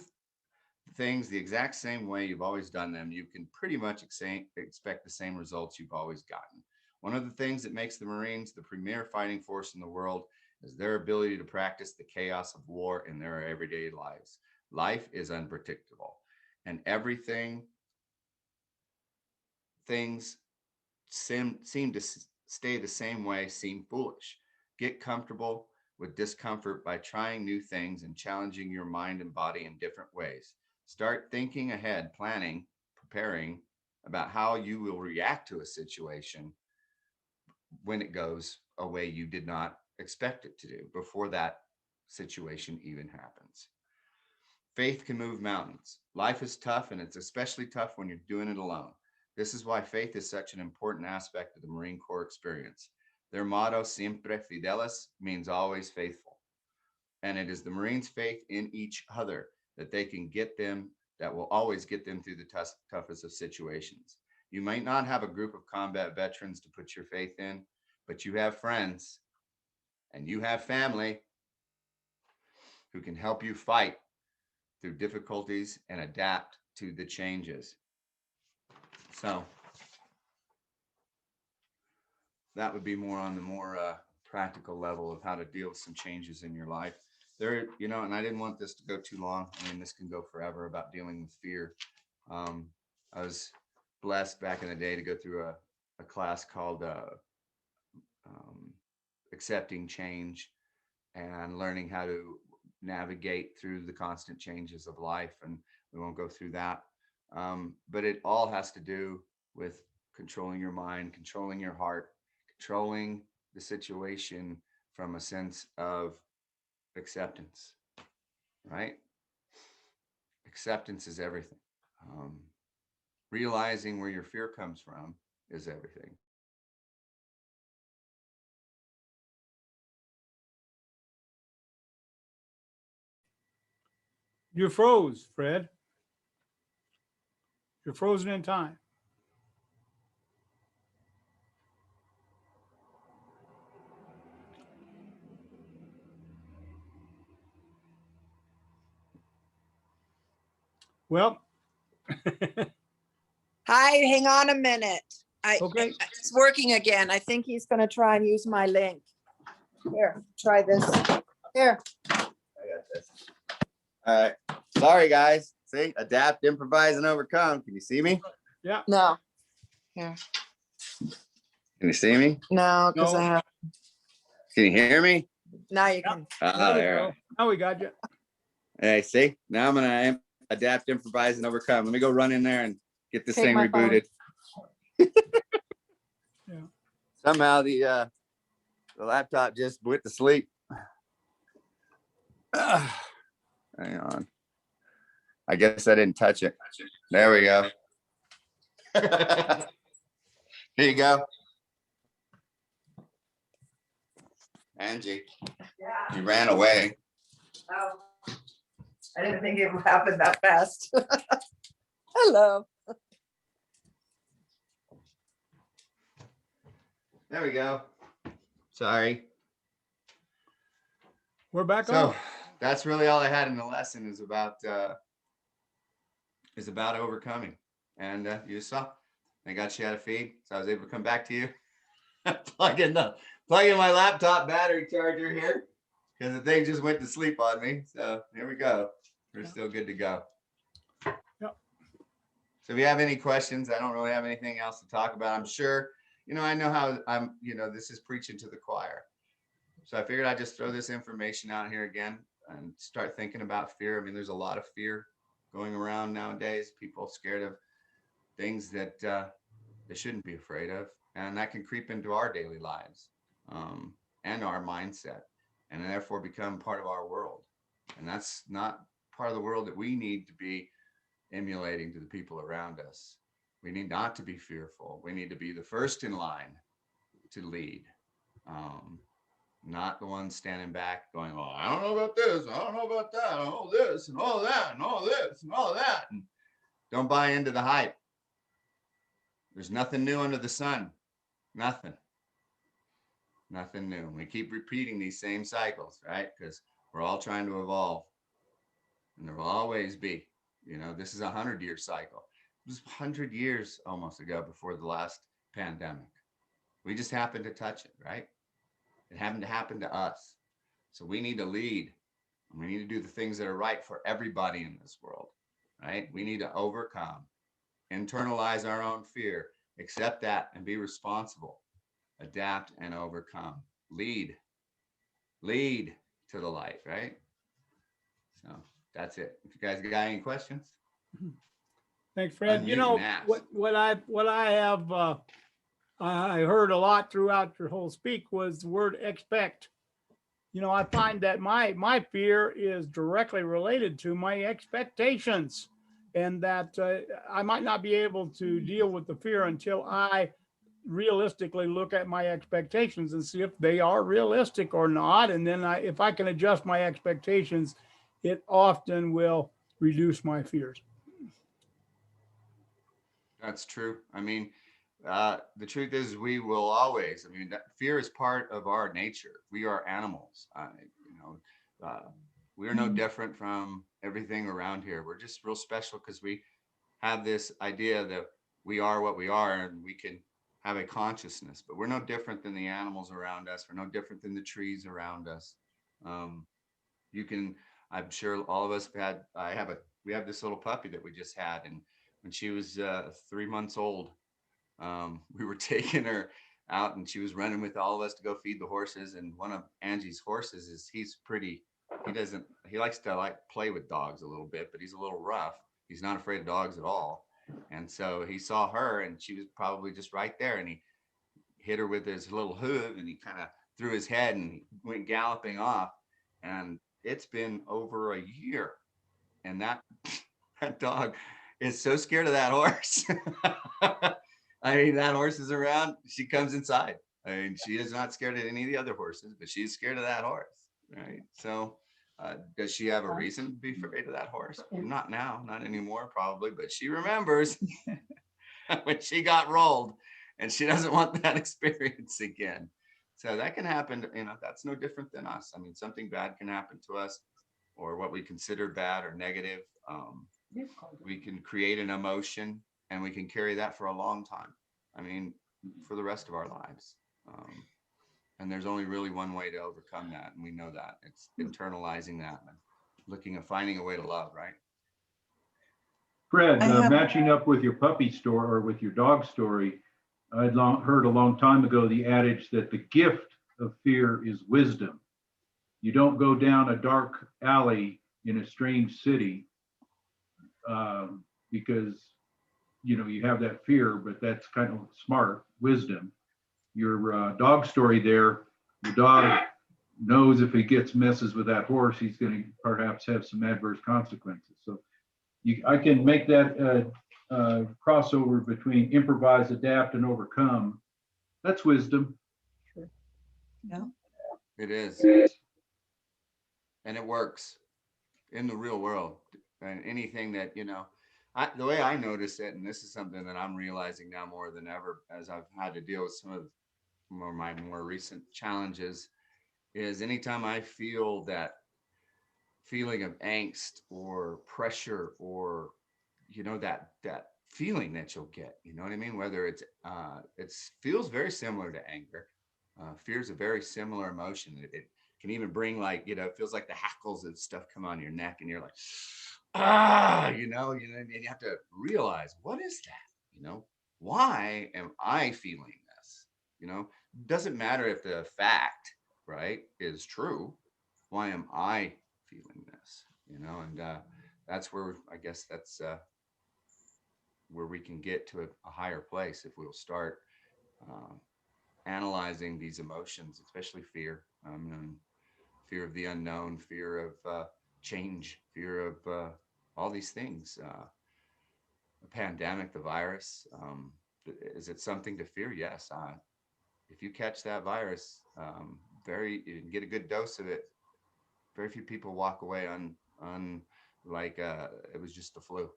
things the exact same way you've always done them, you can pretty much expect the same results you've always gotten. One of the things that makes the Marines the premier fighting force in the world is their ability to practice the chaos of war in their everyday lives. Life is unpredictable, and things seem to stay the same way, seem foolish. Get comfortable with discomfort by trying new things and challenging your mind and body in different ways. Start thinking ahead, planning, preparing about how you will react to a situation when it goes a way you did not expect it to do before that situation even happens. Faith can move mountains. Life is tough, and it's especially tough when you're doing it alone. This is why faith is such an important aspect of the Marine Corps experience. Their motto, Siempre Fidelis, means always faithful. And it is the Marines' faith in each other that will always get them through the toughest of situations. You might not have a group of combat veterans to put your faith in, but you have friends and you have family who can help you fight through difficulties and adapt to the changes. So that would be more on the more practical level of how to deal with some changes in your life. There, and I didn't want this to go too long. I mean, this can go forever about dealing with fear. I was blessed back in the day to go through a class called Accepting Change and learning how to navigate through the constant changes of life. And we won't go through that. But it all has to do with controlling your mind, controlling your heart, controlling the situation from a sense of acceptance, right? Acceptance is everything. Realizing where your fear comes from is everything. You froze, Fred. You're frozen in time. Well, Hi, hang on a minute. okay. It's working again. I think he's gonna try and use my link. Here, try this. Here. I got this. All right. Sorry, guys. See, adapt, improvise, and overcome. Can you see me? No, Can you see me? no, because No. I have, Can you hear me? now you can. Ah, there. Now we got you. Hey, see, now I'm gonna adapt, improvise, and overcome. Let me go run in there and get this Take thing my phone. rebooted. Yeah. Somehow the laptop just went to sleep. Hang on. I guess I didn't touch it. There we go. Here you go. Angie, you ran away. Oh. I didn't think it would happen that fast. Hello. There we go. Sorry. We're back So on. that's really all I had in the lesson is about overcoming. And you saw, I got you out of feed, so I was able to come back to you. plug in my laptop battery charger here because the thing just went to sleep on me. So here we go. We're still good to go. Yep. So if you have any questions, I don't really have anything else to talk about. I'm sure, I know how this is preaching to the choir. So I figured I'd just throw this information out here again and start thinking about fear. I mean, there's a lot of fear going around nowadays. People scared of things that they shouldn't be afraid of. And that can creep into our daily lives and our mindset, and therefore become part of our world. And that's not part of the world that we need to be emulating to the people around us. We need not to be fearful. We need to be the first in line to lead, not the ones standing back going, "Oh, I don't know about this. I don't know about that. I don't know this and all that and all this and all that." And don't buy into the hype. There's nothing new under the sun. Nothing new. We keep repeating these same cycles, right? Because we're all trying to evolve, and there will always be, this is a 100-year cycle. It was 100 years almost ago before the last pandemic. We just happened to touch it, right? It happened to happen to us. So we need to lead, and we need to do the things that are right for everybody in this world, right? We need to overcome, internalize our own fear, accept that, and be responsible. Adapt and overcome. Lead to the light, right? So that's it. If you guys got any questions, Thanks, Fred. unmute and ask. What I have I heard a lot throughout your whole speak was the word expect. I find that my fear is directly related to my expectations, and that I might not be able to deal with the fear until I realistically look at my expectations and see if they are realistic or not. And then if I can adjust my expectations, it often will reduce my fears. That's true. I mean, the truth is we will always, that fear is part of our nature. We are animals. We are no different from everything around here. We're just real special because we have this idea that we are what we are, and we can have a consciousness, but we're no different than the animals around us. We're no different than the trees around us. I'm sure all of us we have this little puppy that we just had, and when she was 3 months old, we were taking her out, and she was running with all of us to go feed the horses. And one of Angie's horses he likes to play with dogs a little bit, but he's a little rough. He's not afraid of dogs at all. And so he saw her, and she was probably just right there, and he hit her with his little hoof, and he kind of threw his head and he went galloping off. And it's been over a year, and that dog is so scared of that horse. That horse is around, she comes inside. She is not scared of any of the other horses, but she's scared of that horse, right? So does she have a reason to be afraid of that horse? Not now, not anymore, probably, but she remembers when she got rolled, and she doesn't want that experience again. So that can happen. That's no different than us. Something bad can happen to us, or what we consider bad or negative. We can create an emotion, and we can carry that for a long time. For the rest of our lives. And there's only really one way to overcome that. And we know that it's internalizing that and finding a way to love, right? Fred, I have- matching up with your puppy story or with your dog story, I'd heard a long time ago the adage that the gift of fear is wisdom. You don't go down a dark alley in a strange city because you have that fear, but that's kind of smart wisdom. Your dog story there, the dog knows if he messes with that horse, he's going to perhaps have some adverse consequences. So I can make that crossover between improvise, adapt, and overcome. That's wisdom. Yeah. It is. And it works. in the real world. And anything that, the way I notice it, and this is something that I'm realizing now more than ever as I've had to deal with some of my more recent challenges, is anytime I feel that feeling of angst or pressure, or that feeling that you'll get, you know what I mean, whether it's feels very similar to anger. Fear is a very similar emotion. It can even bring, like, it feels like the hackles and stuff come on your neck, and you're like, and you have to realize, what is that? Why am I feeling this? Doesn't matter if the fact, right, is true. Why am I feeling this? And that's where, I guess that's where we can get to a higher place if we'll start analyzing these emotions, especially fear, and fear of the unknown, fear of change, fear of all these things. The pandemic, the virus, is it something to fear? Yes. If you catch that virus, you can get a good dose of it. Very few people walk away on like it was just the flu.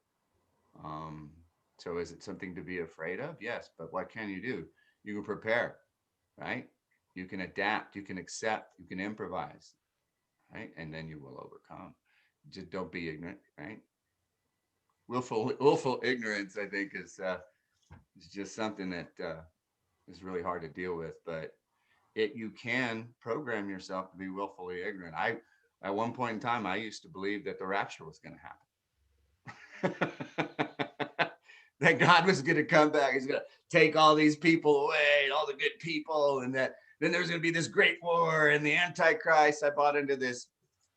So is it something to be afraid of? Yes, but what can you do? You can prepare, right? You can adapt, you can accept, you can improvise, right? And then you will overcome. Just don't be ignorant, right? Willful ignorance, I think, is just something that is really hard to deal with. But you can program yourself to be willfully ignorant. At one point in time, I used to believe that the rapture was going to happen. That God was going to come back. He's going to take all these people away, all the good people, and that then there's going to be this great war and the Antichrist. I bought into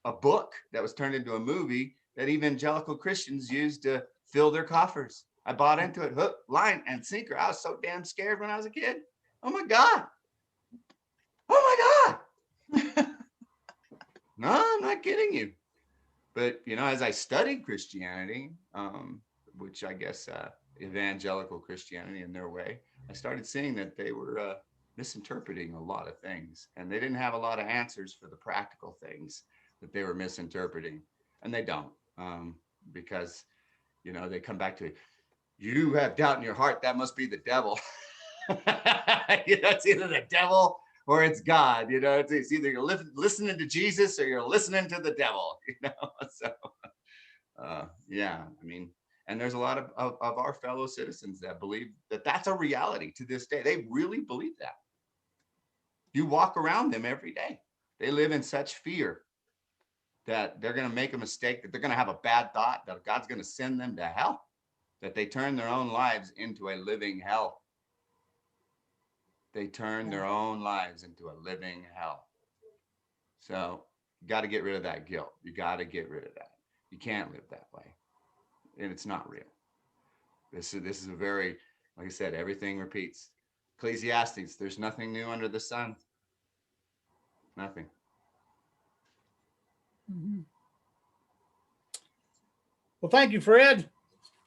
a book that was turned into a movie that evangelical Christians used to fill their coffers. I bought into it, hook, line, and sinker. I was so damn scared when I was a kid. Oh my God. Oh my God. No, I'm not kidding you. But, as I studied Christianity, which I guess evangelical Christianity in their way, I started seeing that they were misinterpreting a lot of things. And they didn't have a lot of answers for the practical things that they were misinterpreting. And they don't, because, they come back to, you have doubt in your heart, that must be the devil. It's either the devil or it's God. It's either you're listening to Jesus or you're listening to the devil. So yeah, I mean, and there's a lot of our fellow citizens that believe that that's a reality to this day. They really believe that. You walk around them every day. They live in such fear that they're going to make a mistake, that they're going to have a bad thought, that God's going to send them to hell, that they turn their own lives into a living hell. They turn their own lives into a living hell. So you got to get rid of that guilt. You got to get rid of that. You can't live that way. And it's not real. This is a very, like I said, everything repeats. Ecclesiastes, there's nothing new under the sun. Nothing. Mhm. Well, thank you, Fred.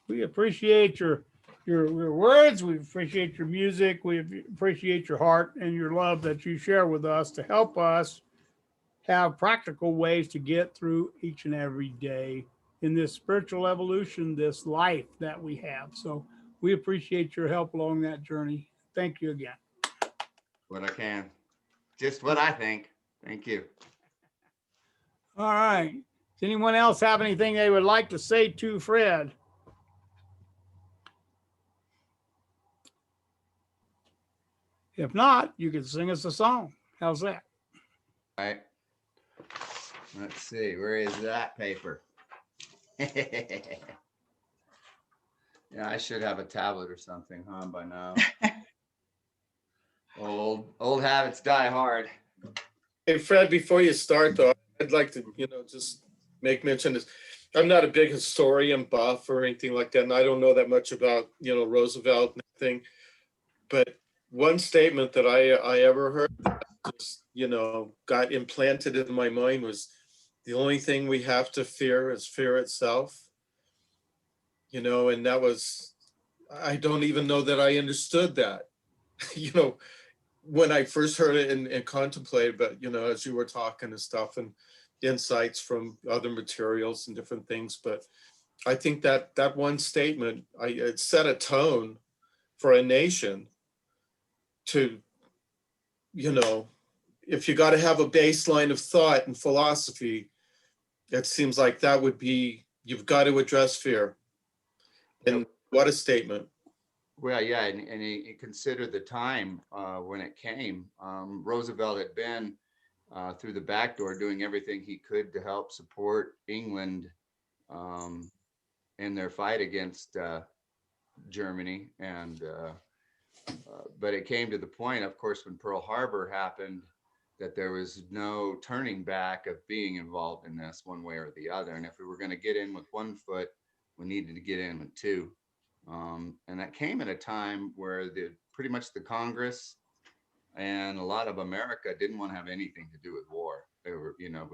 We appreciate your words. We appreciate your music. We appreciate your heart and your love that you share with us to help us have practical ways to get through each and every day in this spiritual evolution, this life that we have. So we appreciate your help along that journey. Thank you again. What I can. Just what I think. Thank you. All right. Does anyone else have anything they would like to say to Fred? If not, you can sing us a song. How's that? All right. Let's see. Where is that paper? Yeah, I should have a tablet or something, huh, by now. Old habits die hard. Hey, Fred, before you start though, I'd like to, just make mention this. I'm not a big historian buff or anything like that. And I don't know that much about, Roosevelt and everything. But one statement that I ever heard that just, got implanted in my mind was the only thing we have to fear is fear itself. And that was, I don't even know that I understood that, when I first heard it and contemplated, but, as you were talking and stuff, and insights from other materials and different things. But I think that that one statement, it set a tone for a nation to, you know, if you got to have a baseline of thought and philosophy, it seems like that would be, you've got to address fear. And what a statement. Well, yeah, and you consider the time when it came. Roosevelt had been through the back door doing everything he could to help support England in their fight against Germany. And but it came to the point, of course, when Pearl Harbor happened, that there was no turning back of being involved in this one way or the other. And if we were going to get in with one foot, we needed to get in with two. And that came at a time where pretty much the Congress and a lot of America didn't want to have anything to do with war. They were, you know,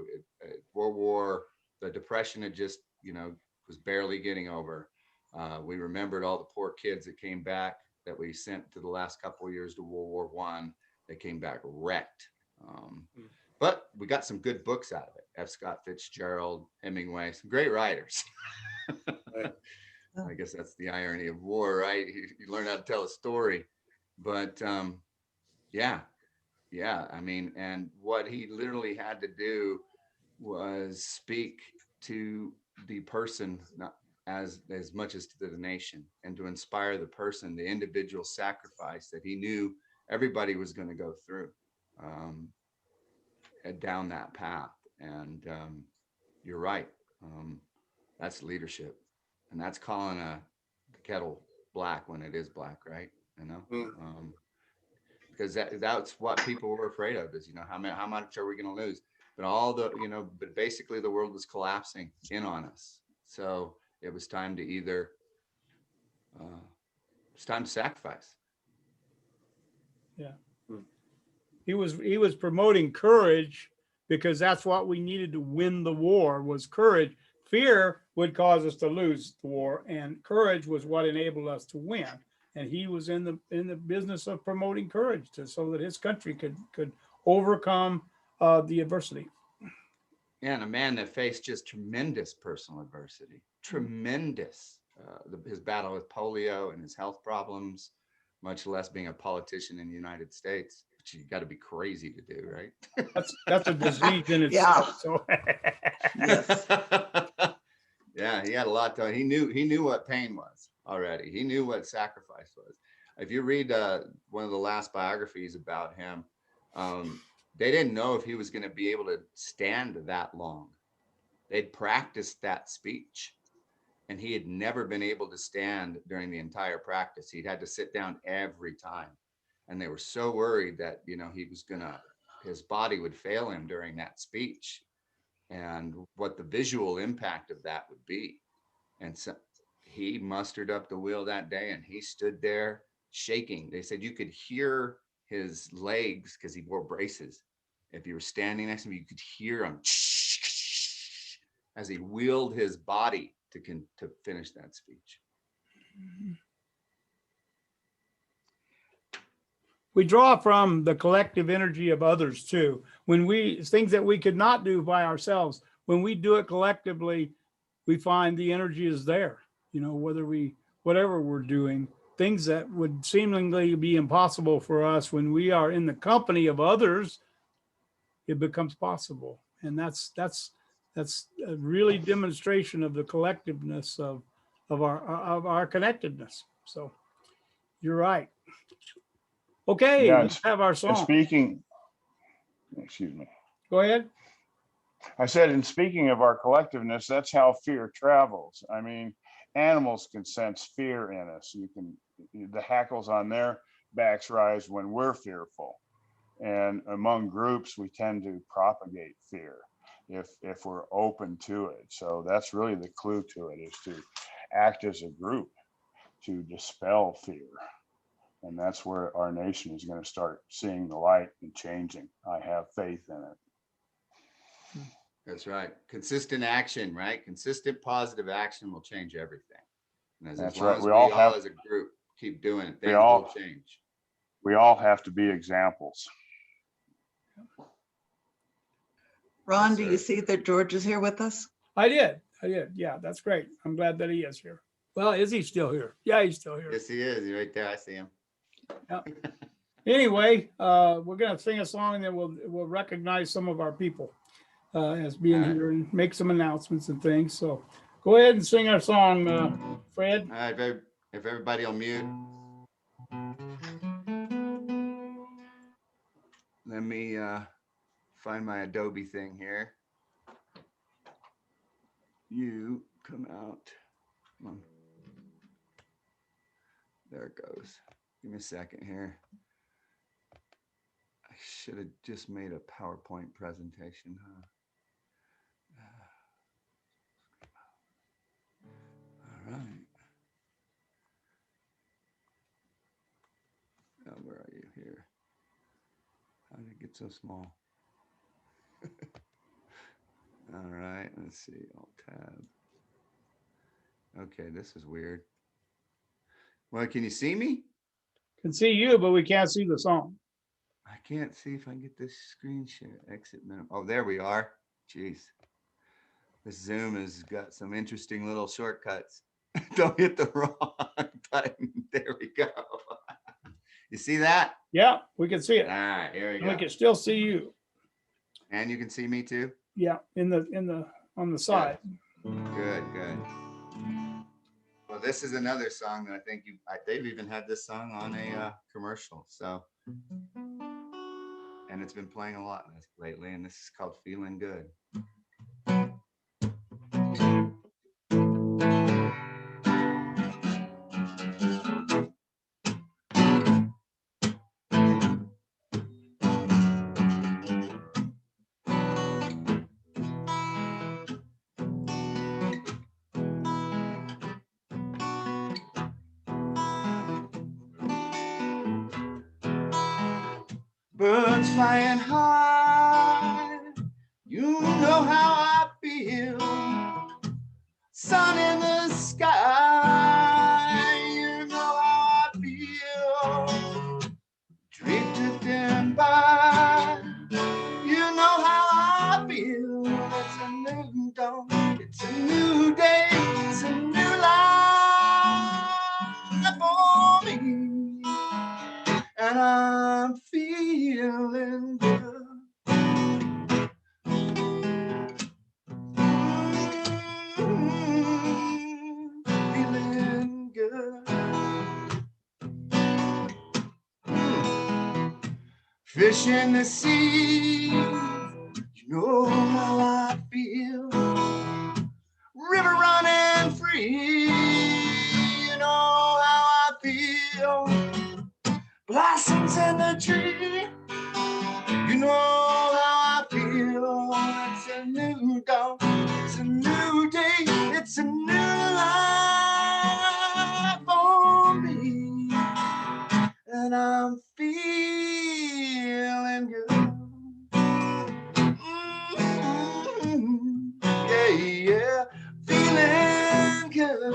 World War, the Depression had just, you know, was barely getting over. We remembered all the poor kids that came back that we sent to the last couple of years to World War I. They came back wrecked. But we got some good books out of it. F. Scott Fitzgerald, Hemingway, some great writers. I guess that's the irony of war, right? You learn how to tell a story. But yeah. I mean, and what he literally had to do was speak to the person, not as much as to the nation, and to inspire the person, the individual sacrifice that he knew everybody was going to go through down that path. And you're right. That's leadership. And that's calling the kettle black when it is black, right? You know, because that's what people were afraid of, is, you know, how much are we going to lose? But but basically the world was collapsing in on us. So it was time to it's time to sacrifice. Yeah. He was promoting courage, because that's what we needed to win the war, was courage. Fear would cause us to lose the war, and courage was what enabled us to win. And he was in the business of promoting courage so that his country could overcome the adversity. And a man that faced just tremendous personal adversity, tremendous. His battle with polio and his health problems, much less being a politician in the United States, which you got to be crazy to do, right? That's a disease in itself. So. Yes. Yeah, he had a lot to. He knew what pain was already. He knew what sacrifice was. If you read one of the last biographies about him, they didn't know if he was going to be able to stand that long. They'd practiced that speech, and he had never been able to stand during the entire practice. He'd had to sit down every time. And they were so worried that, you know, his body would fail him during that speech, and what the visual impact of that would be. And so he mustered up the will that day, and he stood there shaking. They said you could hear his legs, because he wore braces. If you were standing next to him, you could hear him as he wheeled his body to finish that speech. We draw from the collective energy of others too. When things that we could not do by ourselves, when we do it collectively, we find the energy is there. You know, whatever we're doing, things that would seemingly be impossible for us, when we are in the company of others, it becomes possible. And that's a really demonstration of the collectiveness of our connectedness. So you're right. Okay, Yeah, let's have our And song. excuse me. Go ahead. I said, in speaking of our collectiveness, that's how fear travels. I mean, animals can sense fear in us. The hackles on their backs rise when we're fearful. And among groups, we tend to propagate fear if we're open to it. So that's really the clue to it, is to act as a group to dispel fear. And that's where our nation is going to start seeing the light and changing. I have faith in it. That's right. Consistent action, right? Consistent positive action will change everything. And as That's long right. as We we all all have- as a group keep doing it, We things all- will change. We all have to be examples. Ron, Yes, do you sir. see that George is here with us? I did. Yeah, that's great. I'm glad that he is here. Well, is he still here? Yeah, he's still here. Yes, he is. He's right there. I see him. Anyway, we're gonna sing a song and then we'll recognize some of our people as being All right. here and make some announcements and things. So go ahead and sing our song, Fred. All right, if everybody will mute. Let me find my Adobe thing here. You come out. Come on. There it goes. Give me a second here. I should have just made a PowerPoint presentation, huh? All right. Now, where are you here? How did it get so small? All right, let's see. Alt tab. Okay, this is weird. Well, can you see me? Can see you, but we can't see the song. I can't see if I can get this screen share. Exit menu. Oh, there we are. Jeez. This Zoom has got some interesting little shortcuts. Don't hit the wrong button. There we go. You see that? Yeah, we can see All it. right, here we And we go. can still see you. And you can see me too? Yeah, on the side. Good, good. Well, this is another song that I think they've even had this song on a commercial. So, and it's been playing a lot lately, and this is called Feeling Good. Birds flying high, you know how I feel. Sun in the sky, you know how I feel. Dream drifting by, you know how I feel. It's a new dawn, it's a new day, it's a new life for me. And I'm feeling good. Feeling good. Fish in the sea, you know how I feel. River running free, you know how I feel. Blossoms in the tree, you know how I feel. It's a new dawn, it's a new day, it's a new life for me. And I'm feeling good. Yeah, yeah, feeling good.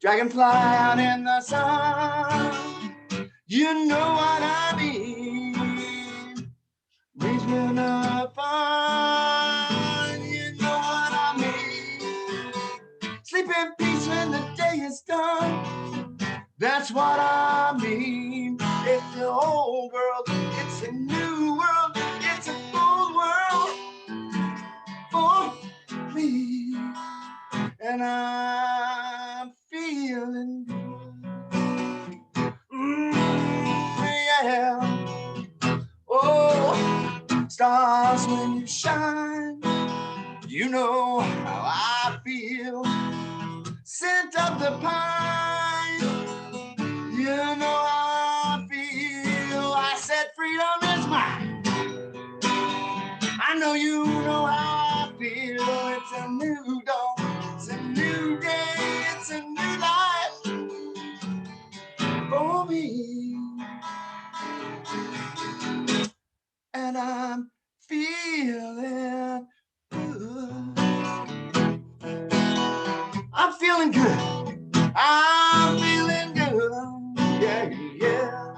Dragonfly out in the sun, you know what I mean. Breeze been up on, you know what I mean. Sleep in peace when the day is done, that's what I mean. It's the whole world, it's a new world, it's a full world for me. And I'm feeling good. Yeah. Oh, stars when you shine, you know how I feel. Scent of the pine, you know how I feel. I said freedom is mine. I know you know how I feel. It's a new dawn, it's a new day, it's a new life for me. And I'm feeling good. I'm feeling good. I'm feeling good. Yeah, yeah.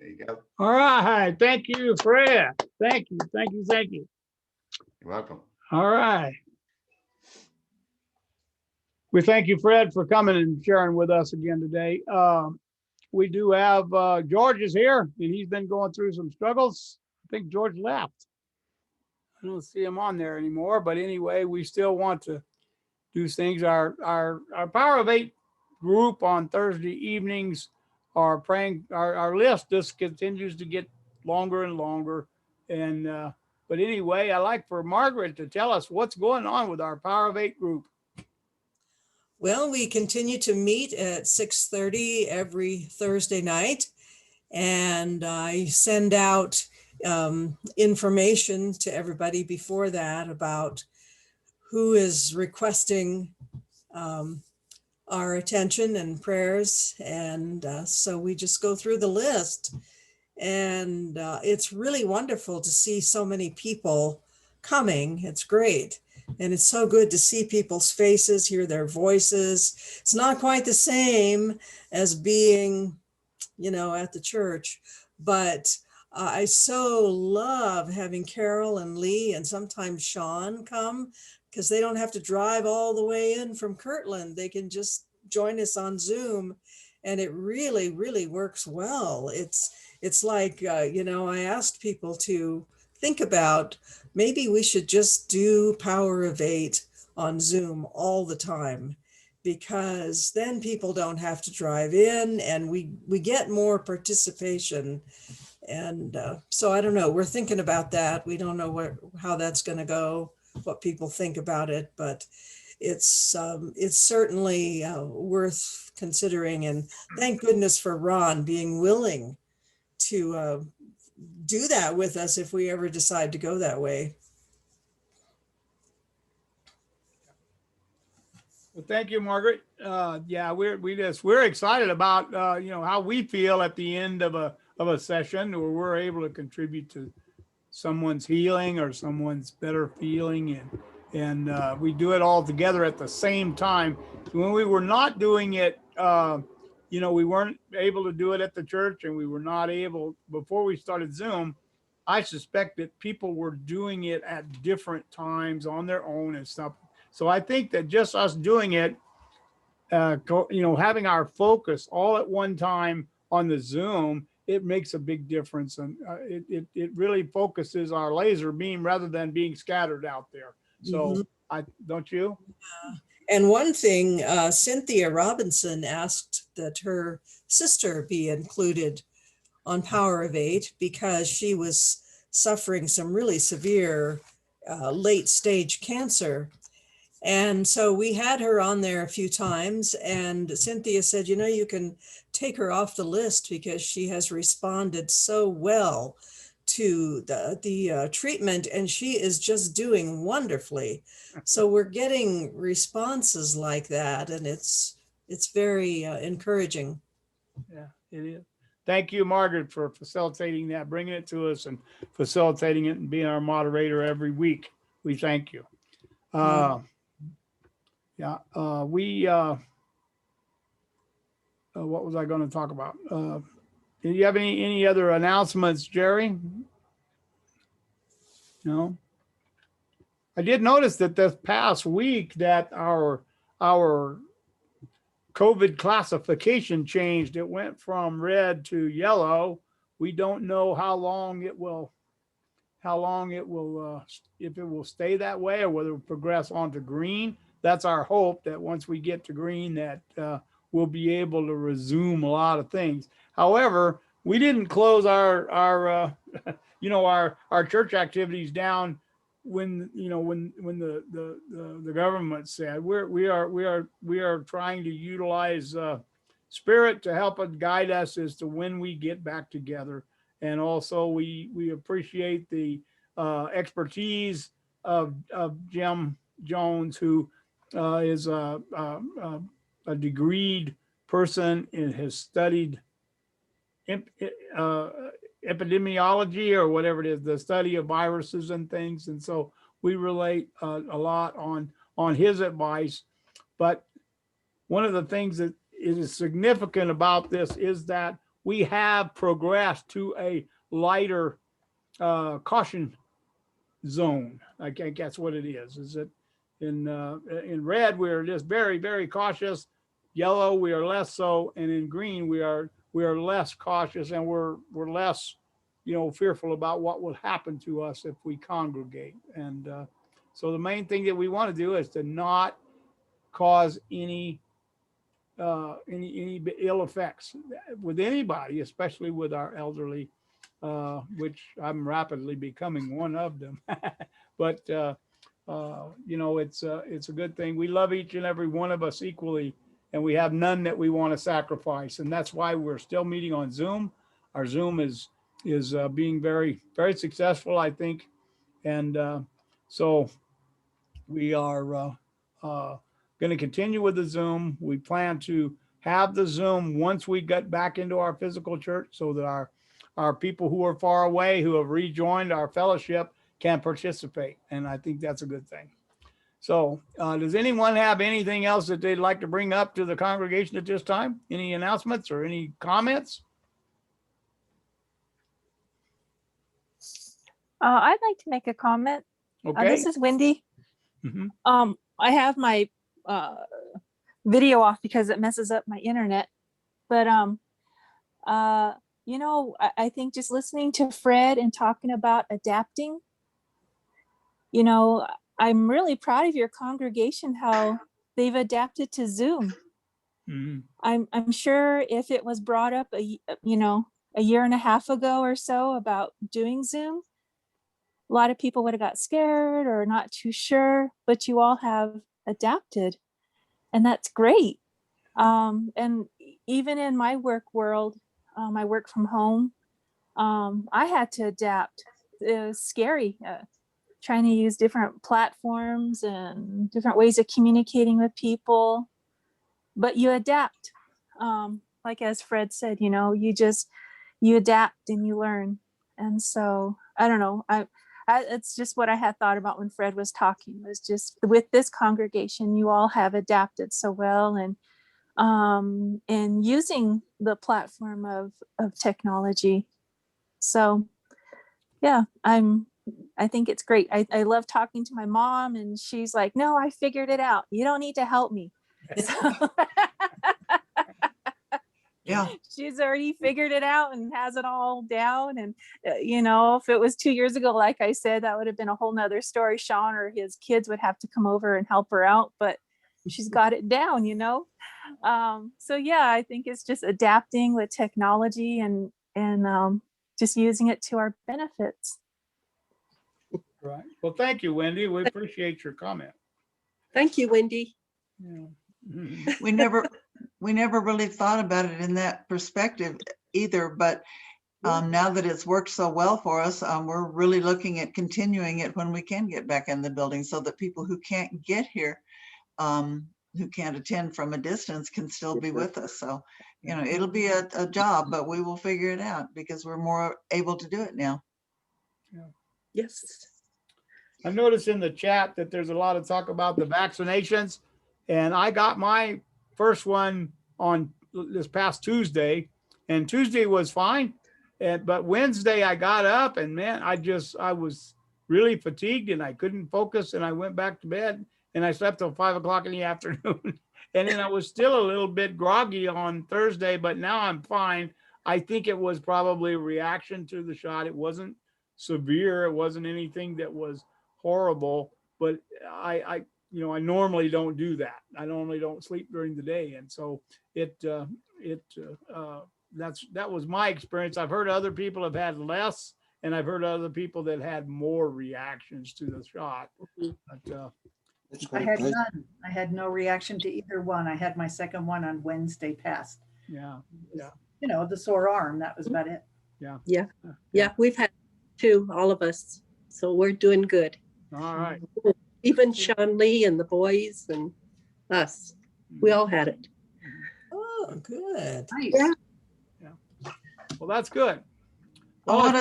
There you go. All right. Thank you, Fred. Thank you. Thank you. Thank you. You're welcome. All right. We thank you, Fred, for coming and sharing with us again today. We do have George is here, and he's been going through some struggles. I think George left. I don't see him on there anymore, but anyway, we still want to do things. Our Power of 8 group on Thursday evenings are praying. Our list just continues to get longer and longer. And but anyway, I'd like for Margaret to tell us what's going on with our Power of 8 group. Well, we continue to meet at 6:30 every Thursday night, and I send out information to everybody before that about who is requesting our attention and prayers. And so we just go through the list, and it's really wonderful to see so many people coming. It's great. And it's so good to see people's faces, hear their voices. It's not quite the same as being, at the church, but I so love having Carol and Lee and sometimes Sean come, because they don't have to drive all the way in from Kirtland. They can just join us on Zoom, and it really, really works well. It's like, I asked people to think about, maybe we should just do Power of 8 on Zoom all the time, because then people don't have to drive in, and we get more participation. And so I don't know, we're thinking about that. We don't know how that's going to go, what people think about it, but it's certainly worth considering. And thank goodness for Ron being willing to do that with us if we ever decide to go that way. Well, thank you, Margaret. Yeah, we're excited about how we feel at the end of a session where we're able to contribute to someone's healing or someone's better feeling, and we do it all together at the same time. When we were not doing it, we weren't able to do it at the church, and we were not able before we started Zoom. I suspect that people were doing it at different times on their own and stuff. So I think that just us doing it, having our focus all at one time on the Zoom, it makes a big difference. And it really focuses our laser beam rather than being scattered out there. So don't you? And one thing, Cynthia Robinson asked that her sister be included on Power of 8 because she was suffering some really severe late stage cancer. And so we had her on there a few times, and Cynthia said, you can take her off the list because she has responded so well to the treatment, and she is just doing wonderfully. So we're getting responses like that, and it's very encouraging. Yeah, it is. Thank you, Margaret, for facilitating that, bringing it to us and facilitating it and being our moderator every week. We thank you. What was I going to talk about? Do you have any other announcements, Jerry? No. I did notice that this past week that our COVID classification changed. It went from red to yellow. We don't know how long it will, if it will stay that way or whether it will progress onto green. That's our hope, that once we get to green, that we'll be able to resume a lot of things. However, we didn't close our church activities down when the government said. We are trying to utilize Spirit to help us guide us as to when we get back together. And also we appreciate the expertise of Jim Jones, who is a degreed person and has studied epidemiology or whatever it is, the study of viruses and things. And so we relate a lot on his advice. But one of the things that is significant about this is that we have progressed to a lighter caution zone. I think that's what it is. Is it in red, we're just very, very cautious. Yellow, we are less so. And in green, we are less cautious, and we're less, fearful about what will happen to us if we congregate. And so the main thing that we want to do is to not cause any ill effects with anybody, especially with our elderly, which I'm rapidly becoming one of them. But it's a good thing. We love each and every one of us equally, and we have none that we want to sacrifice. And that's why we're still meeting on Zoom. Our Zoom is being very, very successful, I think. And so we are going to continue with the Zoom. We plan to have the Zoom once we get back into our physical church, so that our people who are far away, who have rejoined our fellowship, can participate. And I think that's a good thing. So does anyone have anything else that they'd like to bring up to the congregation at this time? Any announcements or any comments? I'd like to make a comment. Okay. This is Wendy. Mhm. I have my video off because it messes up my internet. But I think just listening to Fred and talking about adapting, I'm really proud of your congregation, how they've adapted to Zoom. Mhm. I'm sure if it was brought up a year and a half ago or so about doing Zoom, a lot of people would have got scared or not too sure, but you all have adapted, and that's great. And even in my work world, I work from home. I had to adapt. It was scary, trying to use different platforms and different ways of communicating with people, but you adapt. Like as Fred said, you adapt and you learn. And so I don't know, it's just what I had thought about when Fred was talking. It was just with this congregation, you all have adapted so well, and using the platform of technology. So yeah, I think it's great. I love talking to my mom, and she's like, no, I figured it out. You don't need to help me. So, Yeah. she's already figured it out and has it all down. And, if it was 2 years ago, like I said, that would have been a whole nother story. Sean or his kids would have to come over and help her out, but she's got it down, So yeah, I think it's just adapting with technology and just using it to our benefits. Right. Well, thank you, Wendy. We appreciate your comment. Thank you, Wendy. Yeah. Mhm. We never really thought about it in that perspective either, but now that it's worked so well for us, we're really looking at continuing it when we can get back in the building, so that people who can't get here, who can't attend from a distance, can still be with us. So, it'll be a job, but we will figure it out because we're more able to do it now. Yes. I noticed in the chat that there's a lot of talk about the vaccinations, and I got my first one on this past Tuesday, and Tuesday was fine. But Wednesday I got up, and man, I was really fatigued, and I couldn't focus, and I went back to bed, and I slept till 5 o'clock in the afternoon. And then I was still a little bit groggy on Thursday, but now I'm fine. I think it was probably a reaction to the shot. It wasn't severe. It wasn't anything that was horrible, but I normally don't do that. I normally don't sleep during the day. And so that was my experience. I've heard other people have had less, and I've heard other people that had more reactions to the shot. But, I had none. I had no reaction to either one. I had my second one on Wednesday past. yeah. The sore arm, that was about it. Yeah, we've had two, all of us. So we're doing good. All right. Even Sean Lee and the boys and us, we all had it. Oh, good. Nice. Yeah. Well, that's good. I want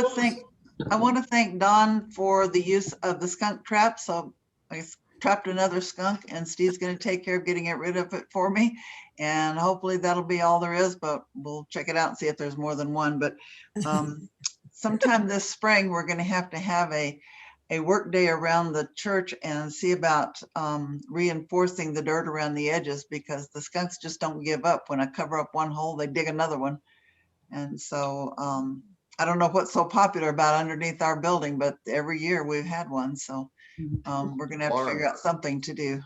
to thank Don for the use of the skunk trap. So I trapped another skunk, and Steve's gonna take care of getting rid of it for me. And hopefully that'll be all there is, but we'll check it out and see if there's more than one. But sometime this spring, we're gonna have a work day around the church and see about reinforcing the dirt around the edges, because the skunks just don't give up. When I cover up one hole, they dig another one. And so I don't know what's so popular about underneath our building, but every year we've had one. So we're gonna have to figure out something to do.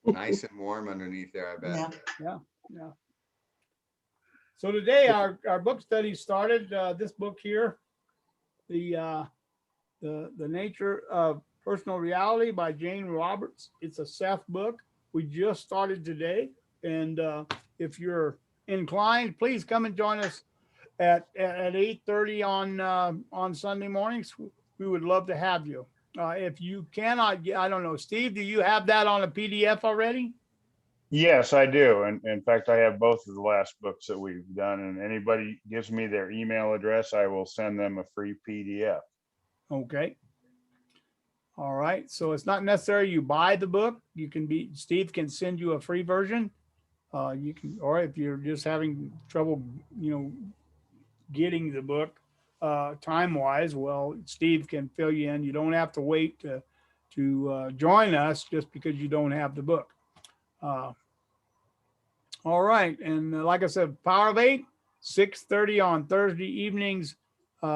Nice and warm underneath there, I bet. Yeah. Yeah. So today our book study started. This book here, the Nature of Personal Reality by Jane Roberts. It's a Seth book. We just started today, and if you're inclined, please come and join us at 8:30 on Sunday mornings. We would love to have you. If you cannot get, I don't know, Steve, do you have that on a PDF already? Yes, I do. And in fact, I have both of the last books that we've done, and anybody gives me their email address, I will send them a free PDF. Okay. All right. So it's not necessary you buy the book. Steve can send you a free version. You can, or if you're just having trouble, getting the book time wise, well, Steve can fill you in. You don't have to wait to join us just because you don't have the book. All right. And like I said, Power of 8, 6:30 on Thursday evenings.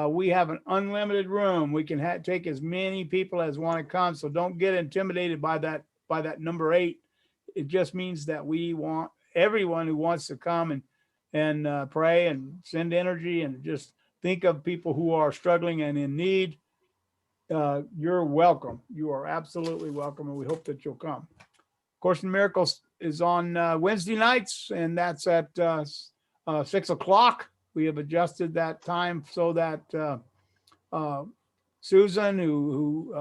We have an unlimited room. We can take as many people as want to come. So don't get intimidated by that number 8. It just means that we want everyone who wants to come and pray and send energy and just think of people who are struggling and in need. You're welcome. You are absolutely welcome. And we hope that you'll come. Course in Miracles is on Wednesday nights, and that's at 6 o'clock. We have adjusted that time so that Susan, who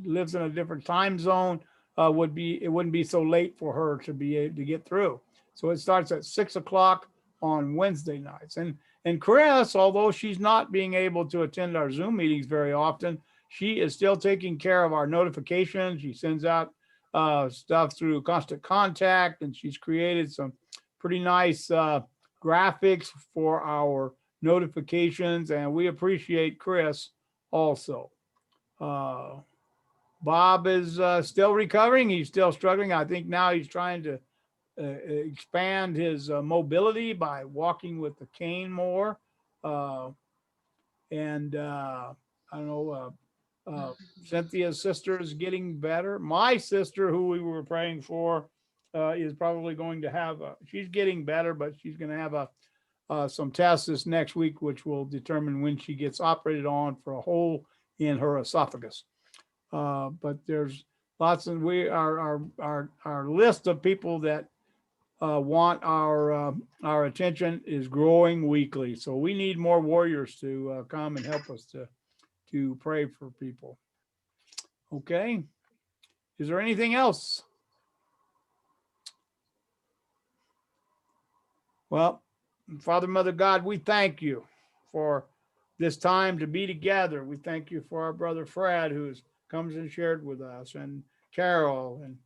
lives in a different time zone, it wouldn't be so late for her to be able to get through. So it starts at 6 o'clock on Wednesday nights. And Chris, although she's not being able to attend our Zoom meetings very often, she is still taking care of our notifications. She sends out stuff through Constant Contact, and she's created some pretty nice graphics for our notifications, and we appreciate Chris also. Bob is still recovering. He's still struggling. I think now he's trying to expand his mobility by walking with the cane more. I don't know, Cynthia's sister is getting better. My sister, who we were praying for, is probably going to have she's getting better, but she's going to have some tests this next week, which will determine when she gets operated on for a hole in her esophagus. But there's lots of our list of people that want our attention is growing weekly. So we need more warriors to come and help us to pray for people. Okay. Is there anything else? Well, Father, Mother God, we thank you for this time to be together. We thank you for our brother Fred, who comes and shared with us, and Carol, and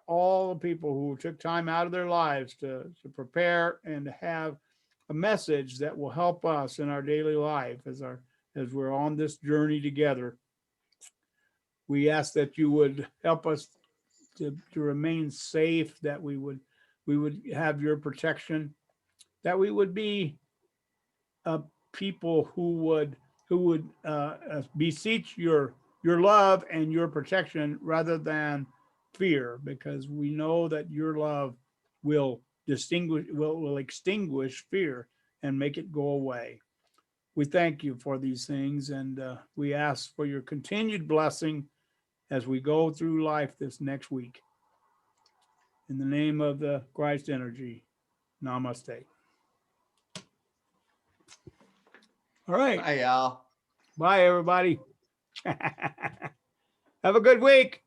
all the people who took time out of their lives to prepare and to have a message that will help us in our daily life as we're on this journey together. We ask that you would help us to remain safe, that we would have your protection, that we would be people who would beseech your love and your protection rather than fear, because we know that your love will extinguish fear and make it go away. We thank you for these things, and we ask for your continued blessing as we go through life this next week. In the name of the Christ Energy, namaste. All right. Bye, y'all. Bye, everybody. Have a good week.